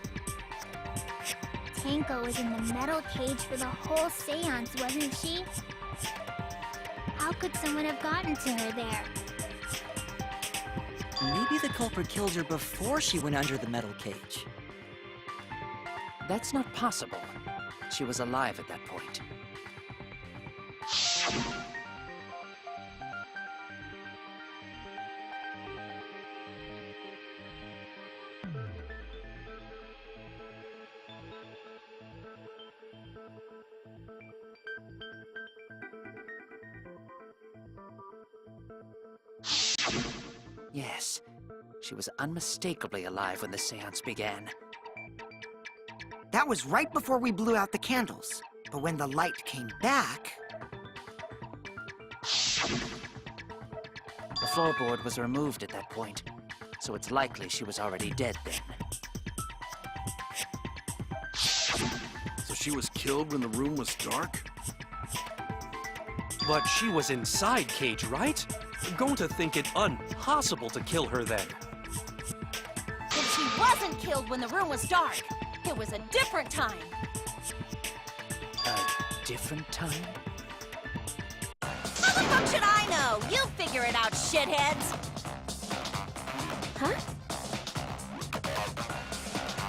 Tenko was in the metal cage for the whole seance, wasn't she? How could someone have gotten to her there?
Maybe the culprit killed her before she went under the metal cage.
That's not possible. She was alive at that point. Yes, she was unmistakably alive when the seance began.
That was right before we blew out the candles. But when the light came back...
The floorboard was removed at that point, so it's likely she was already dead then.
So she was killed when the room was dark?
But she was inside Cage, right? I'm going to think it impossible to kill her then.
And she wasn't killed when the room was dark. It was a different time.
A different time?
How the fuck should I know? You figure it out, shitheads. Huh?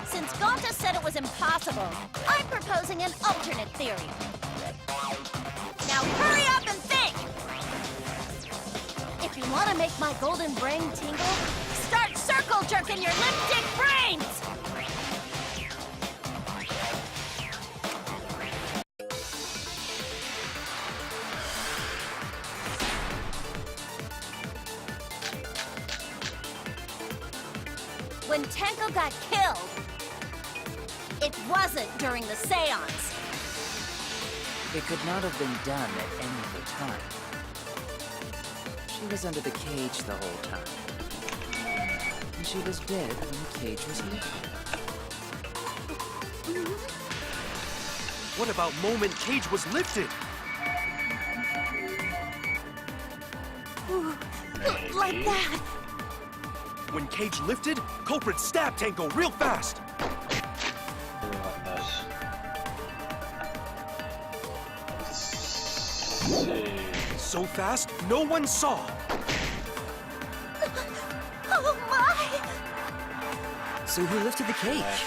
Since Gonta said it was impossible, I'm proposing an alternate theory. Now hurry up and think! If you want to make my golden brain tingle, start circle jerking your lipstick brains! When Tenko got killed, it wasn't during the seance.
It could not have been done at any other time. She was under the cage the whole time. And she was dead when the cage was lifted.
What about moment Cage was lifted?
Like that.
When Cage lifted, culprit stabbed Tenko real fast. So fast, no one saw.
Oh my!
So who lifted the cage?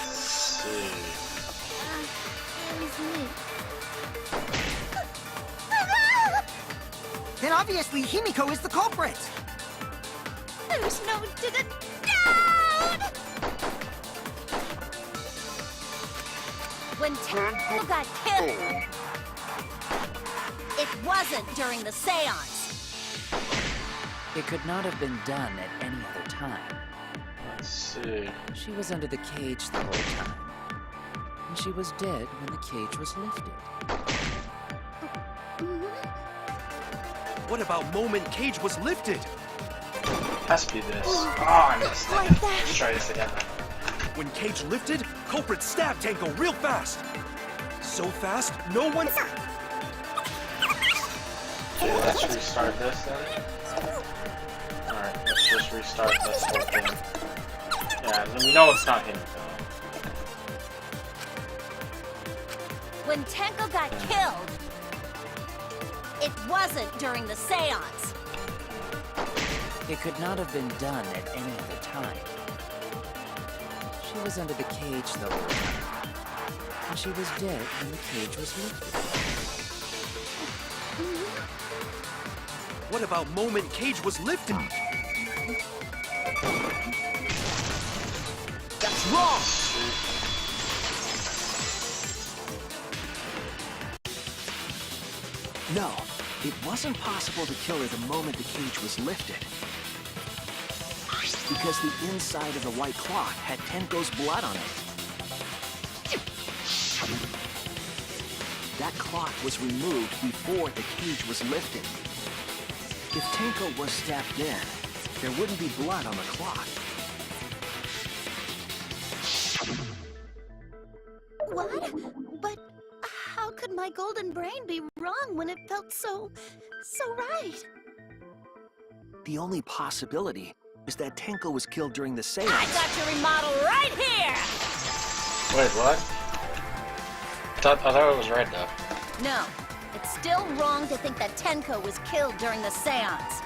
It was me.
Then obviously Himiko is the culprit!
There's no doubt! When Tenko got killed, it wasn't during the seance.
It could not have been done at any other time.
Let's see.
She was under the cage the whole time. And she was dead when the cage was lifted.
What about moment Cage was lifted?
Has to be this. Oh, I missed it.
Like that.
Let's try this again then.
When Cage lifted, culprit stabbed Tenko real fast. So fast, no one...
Okay, let's restart this then. Alright, let's just restart this whole thing. Yeah, and we know it's not him though.
When Tenko got killed, it wasn't during the seance.
It could not have been done at any other time. She was under the cage the whole time. And she was dead when the cage was lifted.
What about moment Cage was lifted? That's wrong!
No, it wasn't possible to kill her the moment the cage was lifted. Because the inside of the white cloth had Tenko's blood on it. That cloth was removed before the cage was lifted. If Tenko was stabbed then, there wouldn't be blood on the cloth.
What? But how could my golden brain be wrong when it felt so right?
The only possibility is that Tenko was killed during the seance.
I got your remodel right here!
Wait, what? I thought it was red though.
No, it's still wrong to think that Tenko was killed during the seance.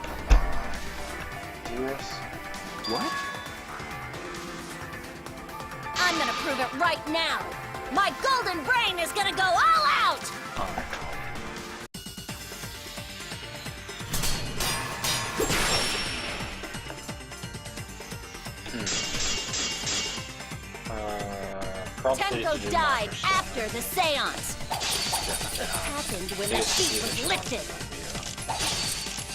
Yes.
What?
I'm gonna prove it right now. My golden brain is gonna go all out!
probably
Tenko
to do
died
minor stuff.
after the seance. It happened when the sheet was lifted.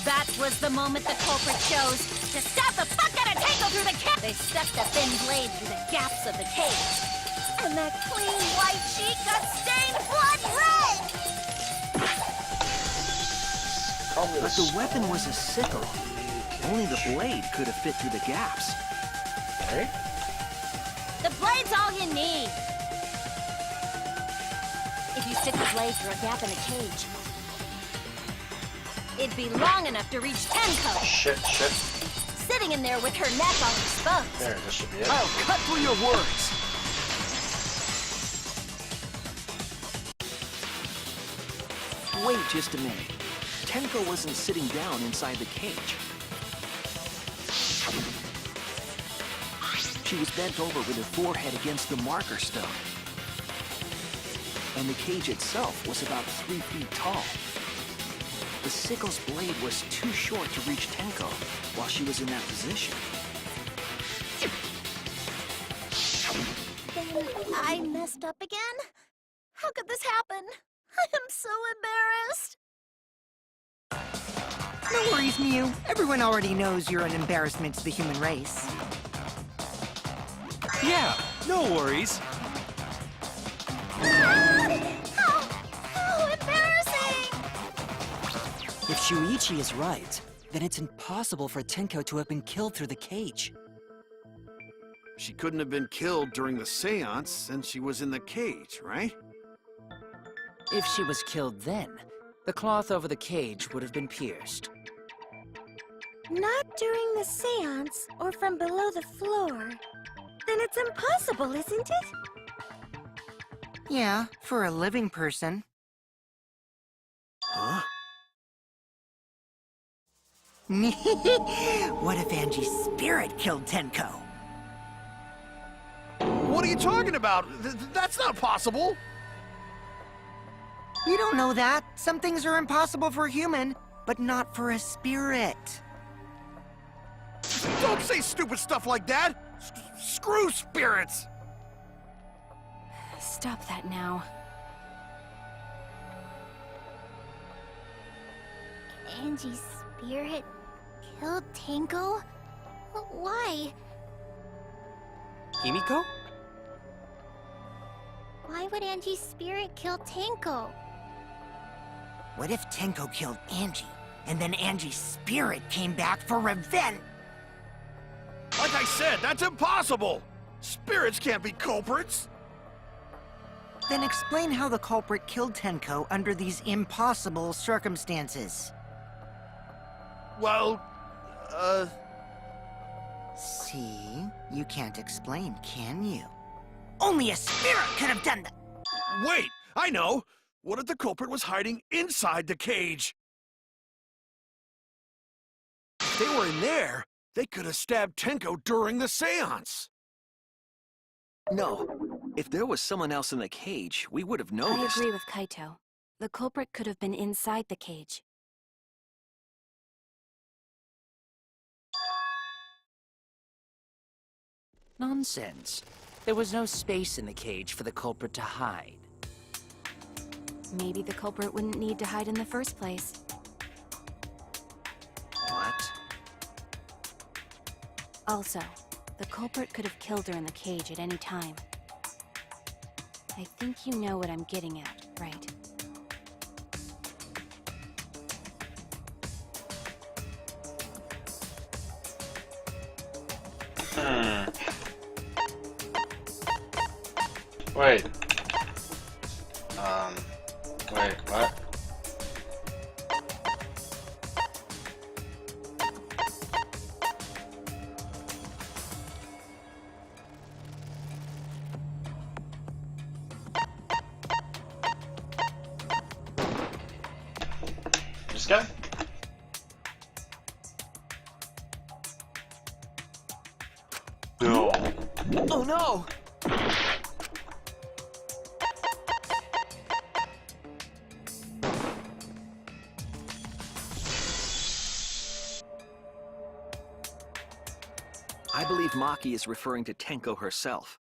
That was the moment the culprit chose to stab the fuck out of Tenko through the cage. They stuck the thin blade through the gaps of the cage. And that clean white sheet got stained blood red!
Probably
But the weapon was a sickle. Only the blade could have fit through the gaps.
Right?
The blade's all you need. If you stick the blade through a gap in the cage, it'd be long enough to reach Tenko,
Shit.
sitting in there with her neck all exposed.
There, this should be it.
I'll cut through your words. Wait just a minute. Tenko wasn't sitting down inside the cage. She was bent over with her forehead against the marker stone. And the cage itself was about 3 feet tall. The sickle's blade was too short to reach Tenko while she was in that position.
Then I messed up again? How could this happen? I am so embarrassed.
No worries, Mew. Everyone already knows you're an embarrassment to the human race.
Yeah, no worries.
How embarrassing!
If Shuichi is right, then it's impossible for Tenko to have been killed through the cage.
She couldn't have been killed during the seance since she was in the cage, right?
If she was killed then, the cloth over the cage would have been pierced.
Not during the seance or from below the floor. Then it's impossible, isn't it?
Yeah, for a living person.
Huh?
What if Angie's spirit killed Tenko?
What are you talking about? That's not possible!
You don't know that. Some things are impossible for a human, but not for a spirit.
Don't say stupid stuff like that! Screw spirits!
Stop that now.
Angie's spirit killed Tenko? Why?
Himiko?
Why would Angie's spirit kill Tenko?
What if Tenko killed Angie, and then Angie's spirit came back for revenge?
Like I said, that's impossible! Spirits can't be culprits!
Then explain how the culprit killed Tenko under these impossible circumstances.
Well,
See? You can't explain, can you? Only a spirit could have done that!
wait! I know! What if the culprit was hiding inside the cage? If they were in there, they could have stabbed Tenko during the seance!
No. If there was someone else in the cage, we would have
I
noticed.
agree with Kaito. The culprit could have been inside the cage.
Nonsense. There was no space in the cage for the culprit to hide.
Maybe the culprit wouldn't need to hide in the first place.
What?
Also, the culprit could have killed her in the cage at any time. I think you know what I'm getting at, right?
Wait. Wait, what? This guy? No.
Oh no! I believe Maki is referring to Tenko herself.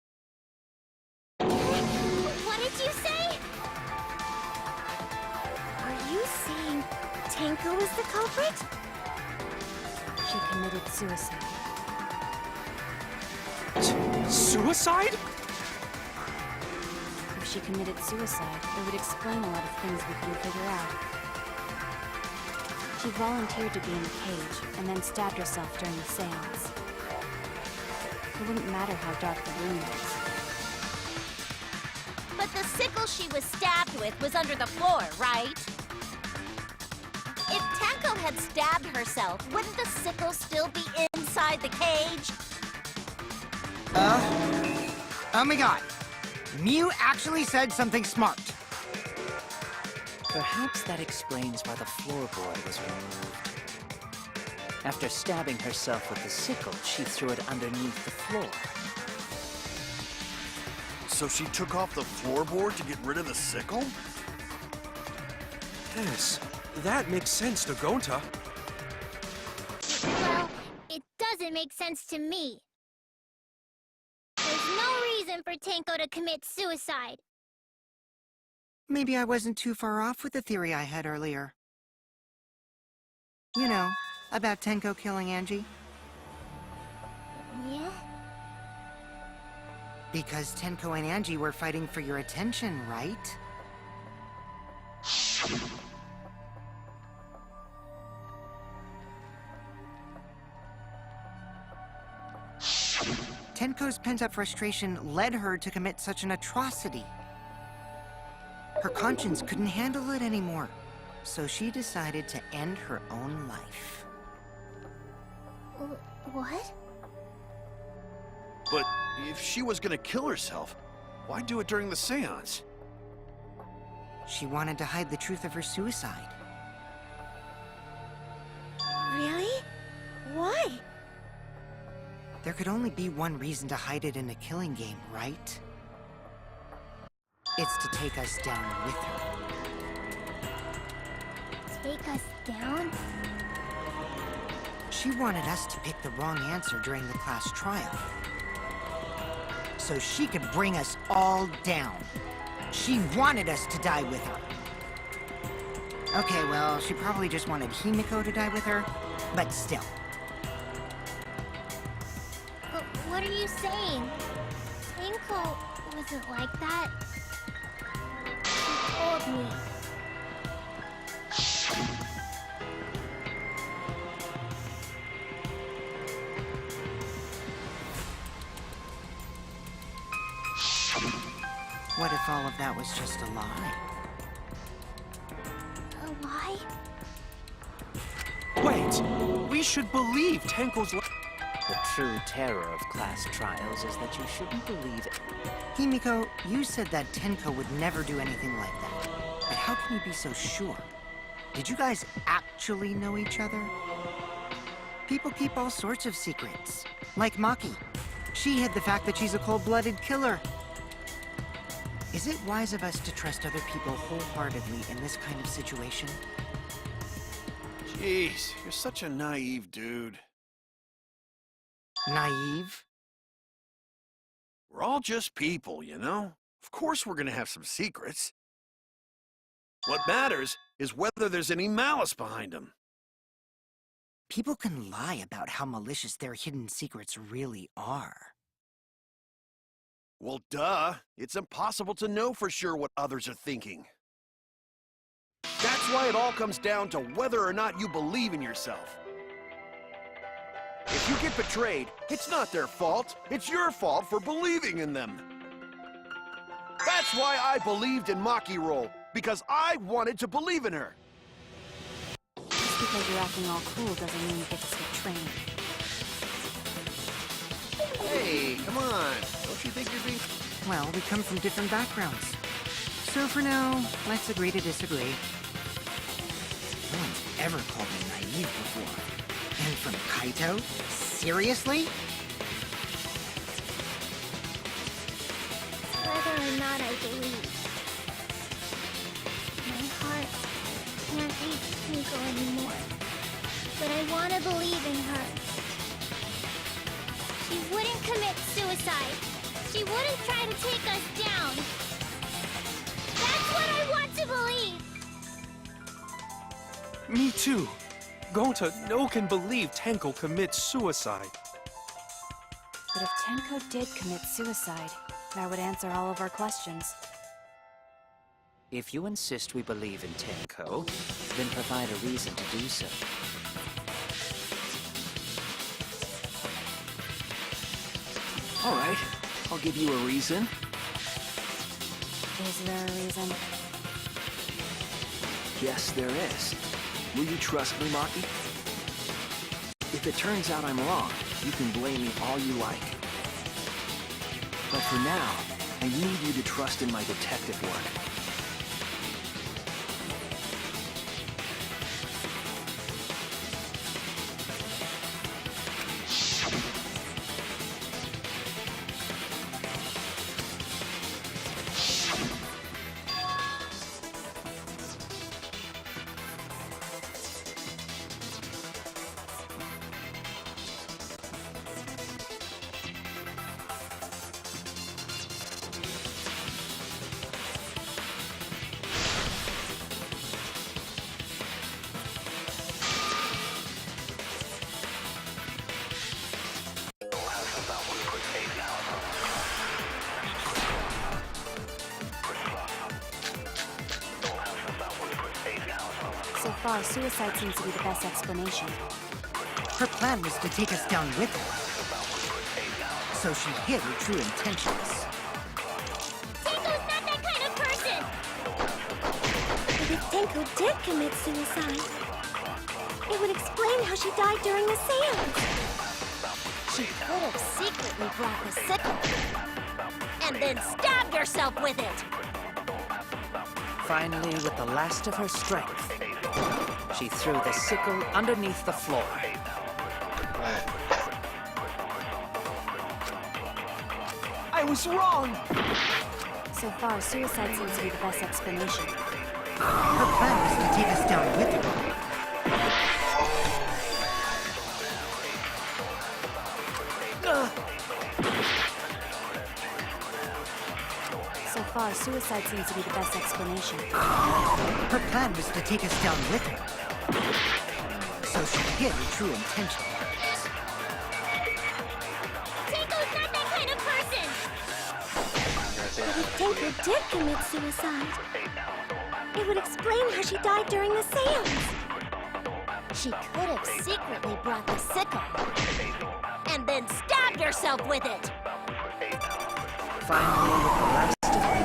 Tenko is the culprit?
She committed suicide.
Suicide?
If she committed suicide, it would explain a lot of things we couldn't figure out. She volunteered to be in the cage, and then stabbed herself during the seance. It wouldn't matter how dark the room was.
But the sickle she was stabbed with was under the floor, right? If Tenko had stabbed herself, wouldn't the sickle still be inside the cage?
Oh my god. Mew actually said something smart.
Perhaps that explains why the floorboard was removed. After stabbing herself with the sickle, she threw it underneath the floor.
So she took off the floorboard to get rid of the sickle?
Yes, that makes sense to Gonta.
Well, it doesn't make sense to me. There's no reason for Tenko to commit suicide.
Maybe I wasn't too far off with the theory I had earlier. You know, about Tenko killing Angie.
Yeah?
Because Tenko and Angie were fighting for your attention, right? Tenko's pent-up frustration led her to commit such an atrocity. Her conscience couldn't handle it anymore, so she decided to end her own life.
What?
But if she was gonna kill herself, why do it during the seance?
She wanted to hide the truth of her suicide.
Really? Why?
There could only be one reason to hide it in a killing game, right? It's to take us down with her.
Take us down?
She wanted us to pick the wrong answer during the class trial. So she could bring us all down. She wanted us to die with her. Okay, well, she probably just wanted Himiko to die with her, but still.
But what are you saying? Tenko wasn't like that. She told me.
What if all of that was just a lie?
A lie?
Wait, we should believe Tenko's
The true terror of class trials is that you shouldn't believe it.
Himiko, you said that Tenko would never do anything like that. But how can you be so sure? Did you guys actually know each other? People keep all sorts of secrets. Like Maki. She hid the fact that she's a cold-blooded killer. Is it wise of us to trust other people wholeheartedly in this kind of situation?
Jeez, you're such a naive dude.
Naive?
We're all just people, you know? Of course we're gonna have some secrets. What matters is whether there's any malice behind them.
People can lie about how malicious their hidden secrets really are.
Well, duh. It's impossible to know for sure what others are thinking. That's why it all comes down to whether or not you believe in yourself. If you get betrayed, it's not their fault. It's your fault for believing in them. That's why I believed in Maki Roll, because I wanted to believe in her.
Just because you're acting all cool doesn't mean you get to skip training.
Hey, come on. Don't you think you're being...
Well, we come from different backgrounds. So for now, let's agree to disagree. No one's ever called me naive before. And from Kaito? Seriously?
Whether or not I believe. My heart can't reach Tenko anymore. But I want to believe in her. She wouldn't commit suicide. She wouldn't try to take us down. That's what I want to believe.
Me too. Gonta no can believe Tenko commits suicide.
But if Tenko did commit suicide, that would answer all of our questions.
If you insist we believe in Tenko, then provide a reason to do so.
All right, I'll give you a reason.
Is there a reason?
Yes, there is. Will you trust me, Maki? If it turns out I'm wrong, you can blame me all you like. But for now, I need you to trust in my detective work.
So far, suicide seems to be the best explanation.
Her plan was to take us down with her. So she hid her true intentions.
Tenko's not that kind of person!
But if Tenko did commit suicide, it would explain how she died during the seance. She could have secretly brought the sickle and then stabbed herself with it.
Finally, with the last of her strength, she threw the sickle underneath the floor.
I was wrong!
So far, suicide seems to be the best explanation.
Her plan was to take us down with her.
So far, suicide seems to be the best explanation.
Her plan was to take us down with her. So she hid her true intentions.
Tenko's not that kind of person!
But if Tenko did commit suicide, it would explain how she died during the seance. She could have secretly brought the sickle and then stabbed herself with it.
Finally, with the last of her,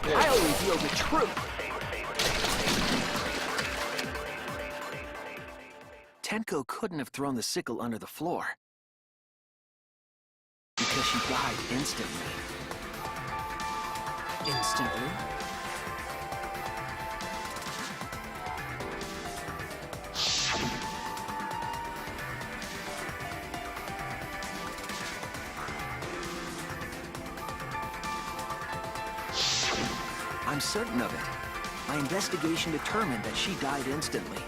I'll reveal the truth! Tenko couldn't have thrown the sickle under the floor. Because she died instantly.
instantly.
I'm certain of it. My investigation determined that she died instantly.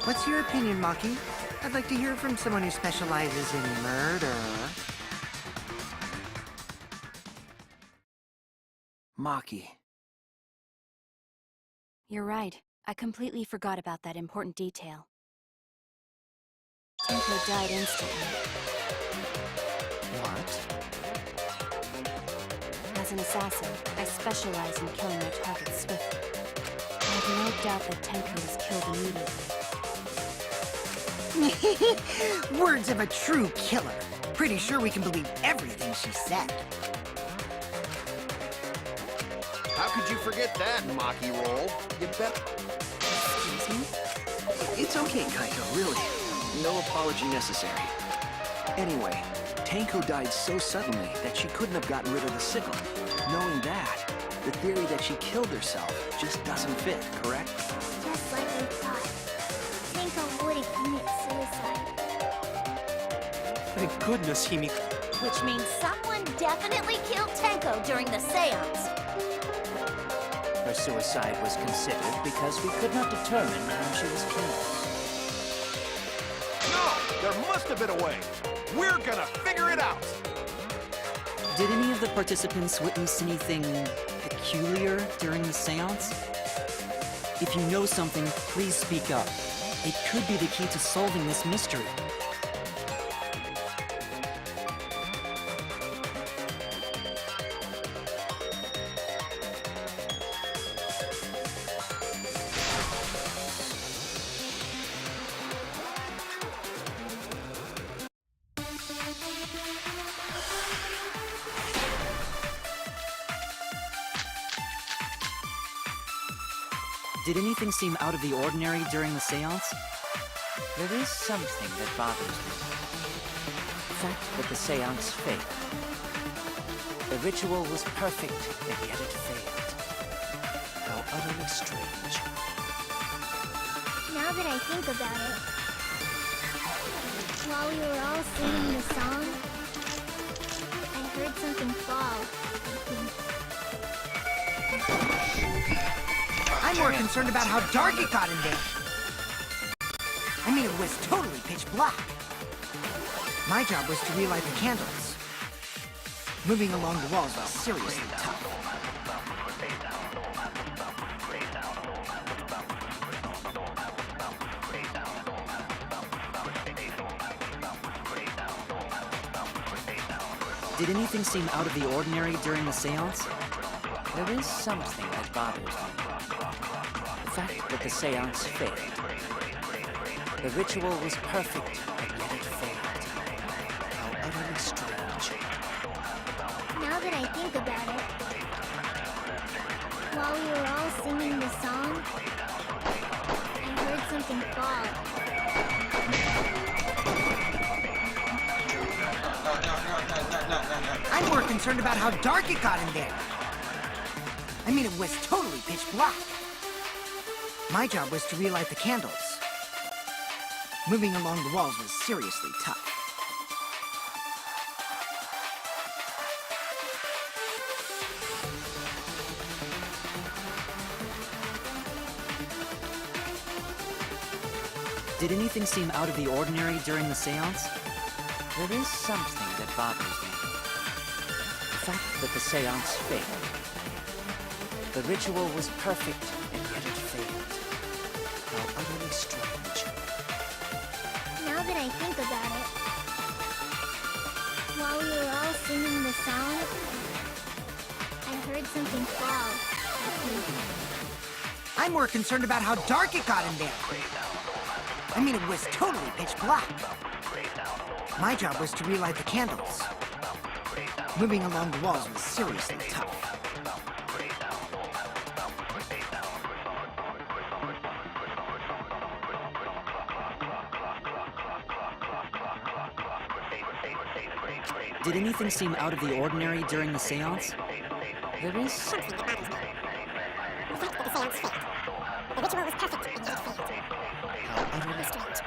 What's your opinion, Maki? I'd like to hear from someone who specializes in murder.
Maki.
You're right. I completely forgot about that important detail. Tenko died instantly.
What?
As an assassin, I specialize in killing my targets swiftly. I have no doubt that Tenko was killed immediately.
Words of a true killer. Pretty sure we can believe everything she said.
How could you forget that, Maki Roll? You bet.
Excuse me?
It's okay, Kaito, really. No apology necessary. Anyway, Tenko died so suddenly that she couldn't have gotten rid of the sickle. Knowing that, the theory that she killed herself just doesn't fit, correct?
Just like we thought. Tenko wouldn't commit suicide.
Thank goodness, Himi.
Which means someone definitely killed Tenko during the seance.
Her suicide was considered because we could not determine how she was killed.
No! There must have been a way! We're gonna figure it out!
Did any of the participants witness anything peculiar during the seance? If you know something, please speak up. It could be the key to solving this mystery. Did anything seem out of the ordinary during the seance?
There is something that bothers me. The fact that the seance failed. The ritual was perfect, and yet it failed. How utterly strange.
Now that I think about it, while we were all singing the song, I heard something fall, I think.
I'm more concerned about how dark it got in there. I mean, it was totally pitch black. My job was to relight the candles. Moving along the walls was seriously tough.
Did anything seem out of the ordinary during the seance?
There is something that bothers me. The fact that the seance failed. The ritual was perfect, and yet it failed. How utterly strange.
Now that I think about it, while we were all singing the song, I heard something fall.
I'm more concerned about how dark it got in there. I mean, it was totally pitch black. My job was to relight the candles. Moving along the walls was seriously tough.
Did anything seem out of the ordinary during the seance?
There is something that bothers me. The fact that the seance failed. The ritual was perfect, and yet it failed. How utterly strange.
Now that I think about it, while we were all singing the song, I heard something fall, I think.
I'm more concerned about how dark it got in there. I mean, it was totally pitch black. My job was to relight the candles. Moving along the walls was seriously tough.
Did anything seem out of the ordinary during the seance?
There is something that bothers me. The fact that the seance failed. The ritual was perfect, and yet it failed. How utterly strange.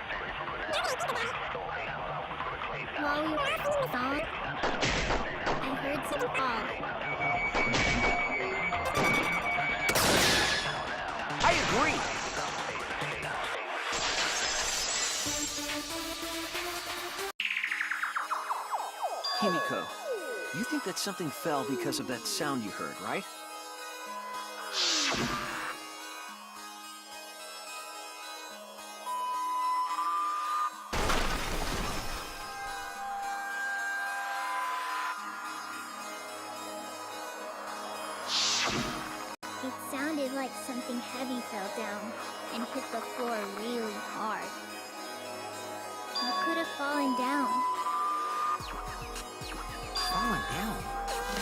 While we were singing the song, I heard something fall.
I agree.
Himiko, you think that something fell because of that sound you heard, right?
It sounded like something heavy fell down and hit the floor really hard. What could have fallen down?
Fallen down?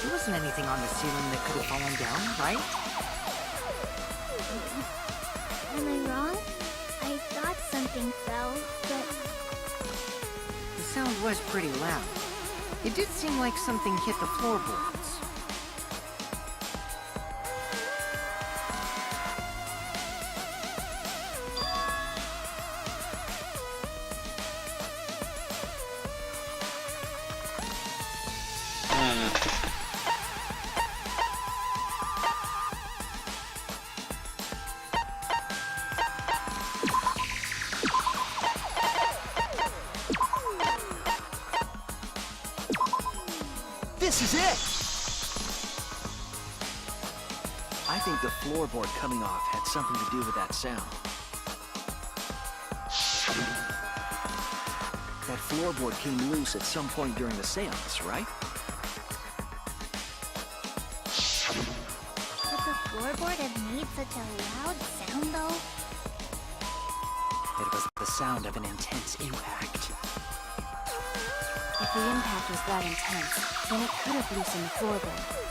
There wasn't anything on the ceiling that could have fallen down, right?
Am I wrong? I thought something fell, but
The sound was pretty loud. It did seem like something hit the floorboards.
This is it!
think the floorboard coming off had something to do with that sound. That floorboard came loose at some point during the seance, right?
Could the floorboard have made such a loud sound, though?
It was the sound of an intense impact.
If the impact was that intense, then it could have loosened the floorboard.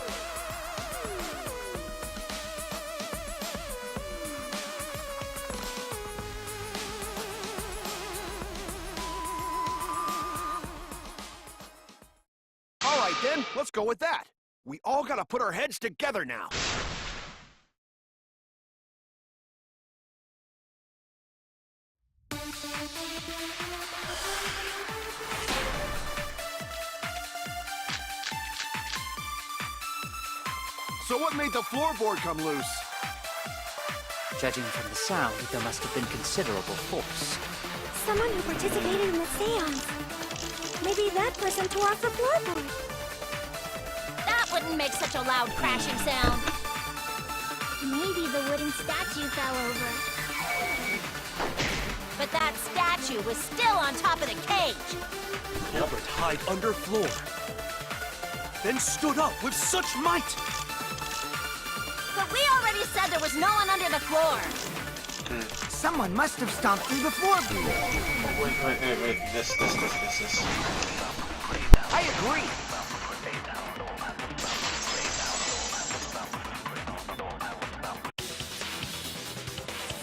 All right, then. Let's go with that. We all gotta put our heads together now. So what made the floorboard come loose?
Judging from the sound, there must have been considerable force.
Someone who participated in the seance. Maybe that person tore off the floorboard.
That wouldn't make such a loud crashing sound.
Maybe the wooden statue fell over.
But that statue was still on top of the cage.
Culprit hid under floor. Then stood up with such might.
But we already said there was no one under the floor.
Someone must have stomped through the floorboard.
Wait. This.
I agree.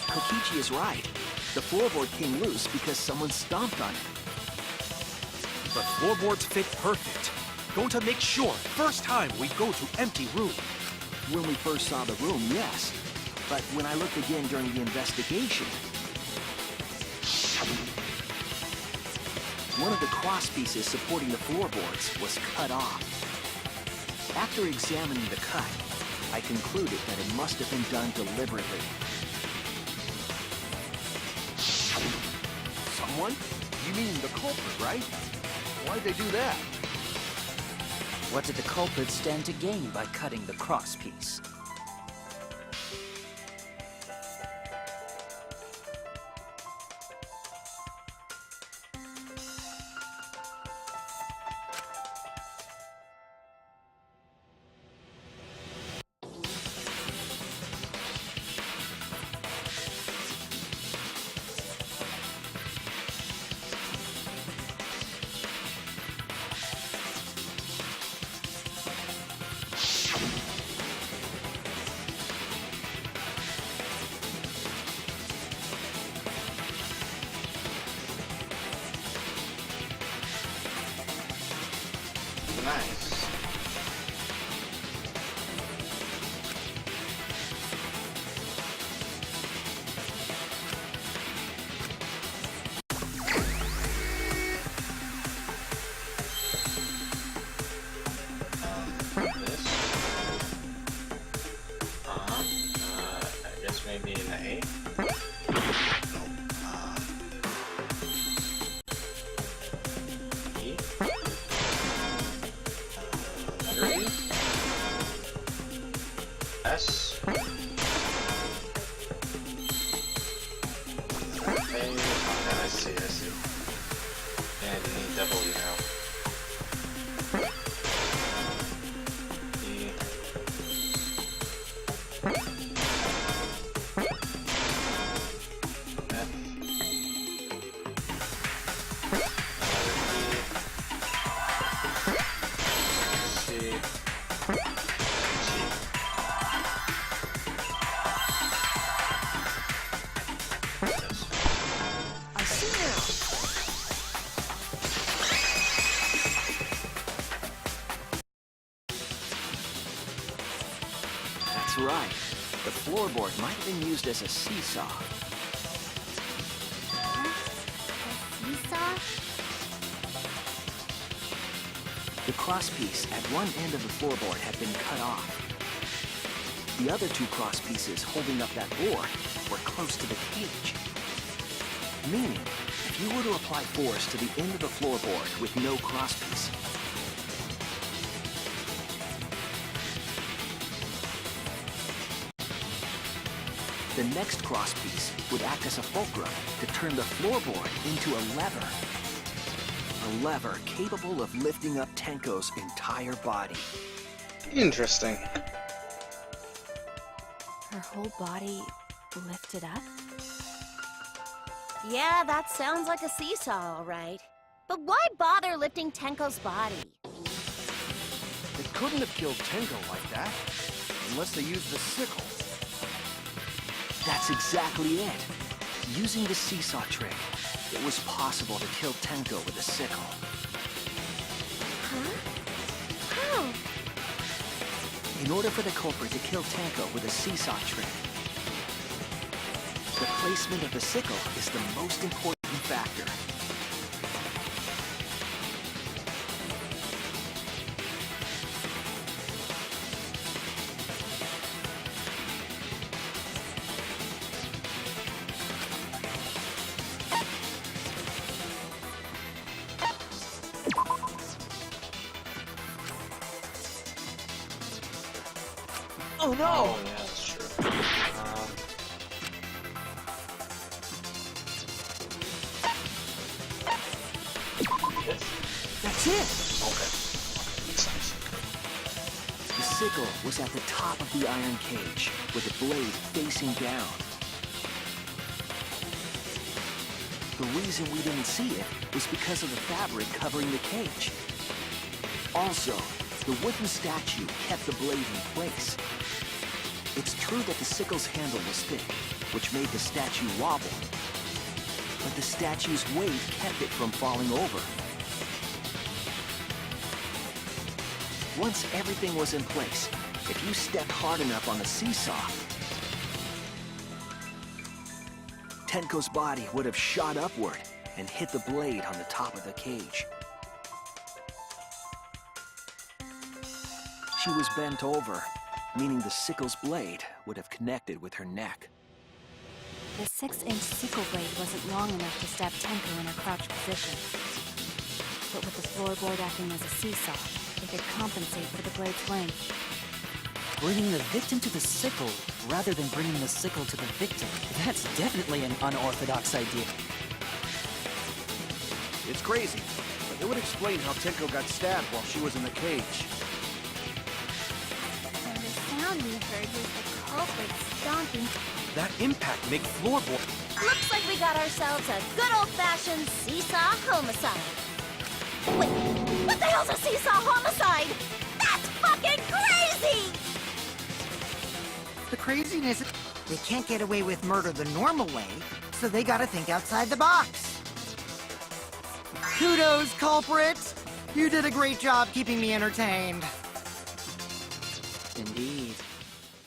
Kokichi is right. The floorboard came loose because someone stomped on it.
The floorboards fit perfect. Going to make sure first time we go to empty room.
When we first saw the room, yes. But when I looked again during the investigation, one of the cross pieces supporting the floorboards was cut off. After examining the cut, I concluded that it must have been done deliberately.
Someone? You mean the culprit, right? Why'd they do that?
What did the culprit stand to gain by cutting the cross piece?
Nice. This. I guess maybe in the A. E. S. I see. And you need W now. E. F. C.
I see now.
That's right. The floorboard might have been used as a seesaw.
Seesaw?
The crosspiece at one end of the floorboard had been cut off. The other two cross pieces holding up that board were close to the cage. Meaning, if you were to apply force to the end of the floorboard with no crosspiece, The next crosspiece would act as a fulcrum to turn the floorboard into a lever. A lever capable of lifting up Tenko's entire body.
Interesting.
Her whole body lifted up?
Yeah, that sounds like a seesaw, all right. But why bother lifting Tenko's body?
They couldn't have killed Tenko like that, unless they used the sickle.
That's exactly it. Using the seesaw trick, it was possible to kill Tenko with a sickle.
Huh? How?
In order for the culprit to kill Tenko with a seesaw trick, the placement of the sickle is the most important factor.
Oh no!
Oh, yeah, that's true. This?
That's it!
Okay. Makes sense.
The sickle was at the top of the iron cage, with the blade facing down. The reason we didn't see it was because of the fabric covering the cage. Also, the wooden statue kept the blade in place. It's true that the sickle's handle was thick, which made the statue wobble. But the statue's weight kept it from falling over. Once everything was in place, if you stepped hard enough on the seesaw, Tenko's body would have shot upward and hit the blade on the top of the cage. She was bent over, meaning the sickle's blade would have connected with her neck.
The 6-inch sickle blade wasn't long enough to stab Tenko in her crouched position. But with the floorboard acting as a seesaw, it could compensate for the blade's length.
Bringing the victim to the sickle rather than bringing the sickle to the victim. That's definitely an unorthodox idea.
It's crazy, but it would explain how Tenko got stabbed while she was in the cage.
And the sound we heard was the culprit stomping.
That impact makes floorboard.
Looks like we got ourselves a good old-fashioned seesaw homicide. Wait, what the hell's a seesaw homicide? That's fucking crazy!
The craziness, they can't get away with murder the normal way, so they gotta think outside the box. Kudos, culprit! You did a great job keeping me entertained.
Indeed.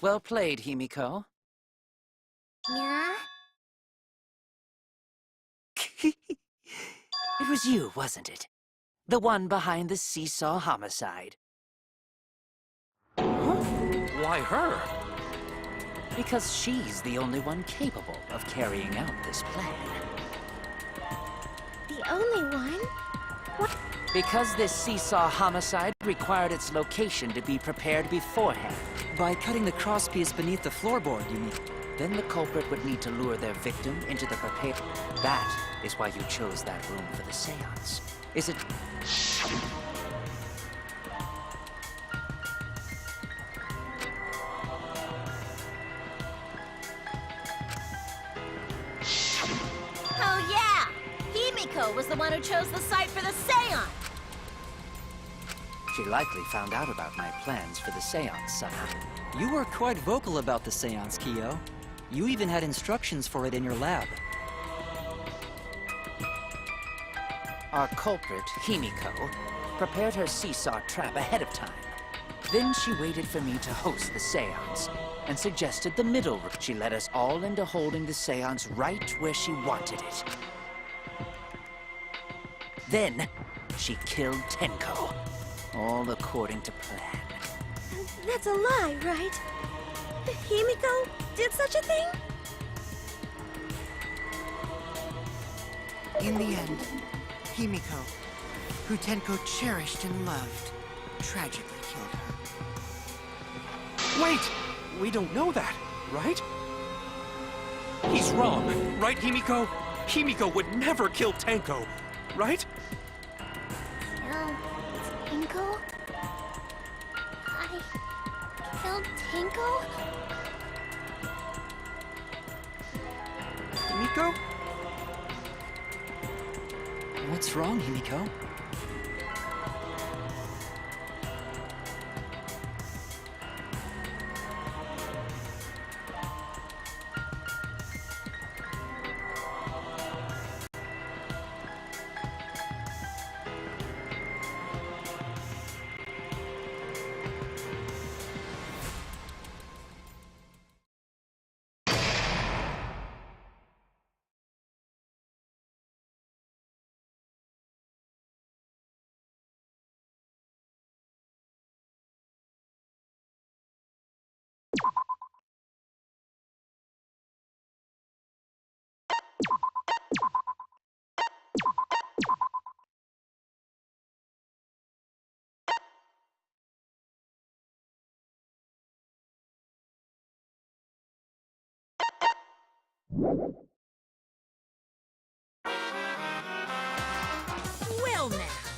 Well played, Himiko.
Yeah?
It was you, wasn't it? The one behind the seesaw homicide.
Why her?
Because she's the only one capable of carrying out this plan.
The only one?
Because this seesaw homicide required its location to be prepared beforehand.
By cutting the crosspiece beneath the floorboard, you mean?
Then the culprit would need to lure their victim into the prepared... That is why you chose that room for the seance. Is it...
Oh yeah! Himiko was the one who chose the site for the seance!
She likely found out about my plans for the seance somehow.
You were quite vocal about the seance, Kyo. You even had instructions for it in your lab.
Our culprit, Himiko, prepared her seesaw trap ahead of time. Then she waited for me to host the seance and suggested the middle route. She led us all into holding the seance right where she wanted it. Then, she killed Tenko, all according to plan.
That's a lie, right? Himiko did such a thing?
In the end, Himiko, who Tenko cherished and loved, tragically killed her.
Wait! We don't know that, right? He's wrong, right, Himiko? Himiko would never kill Tenko, right?
Kill Tinko? I killed Tinko?
Himiko? What's wrong, Himiko?
Well now,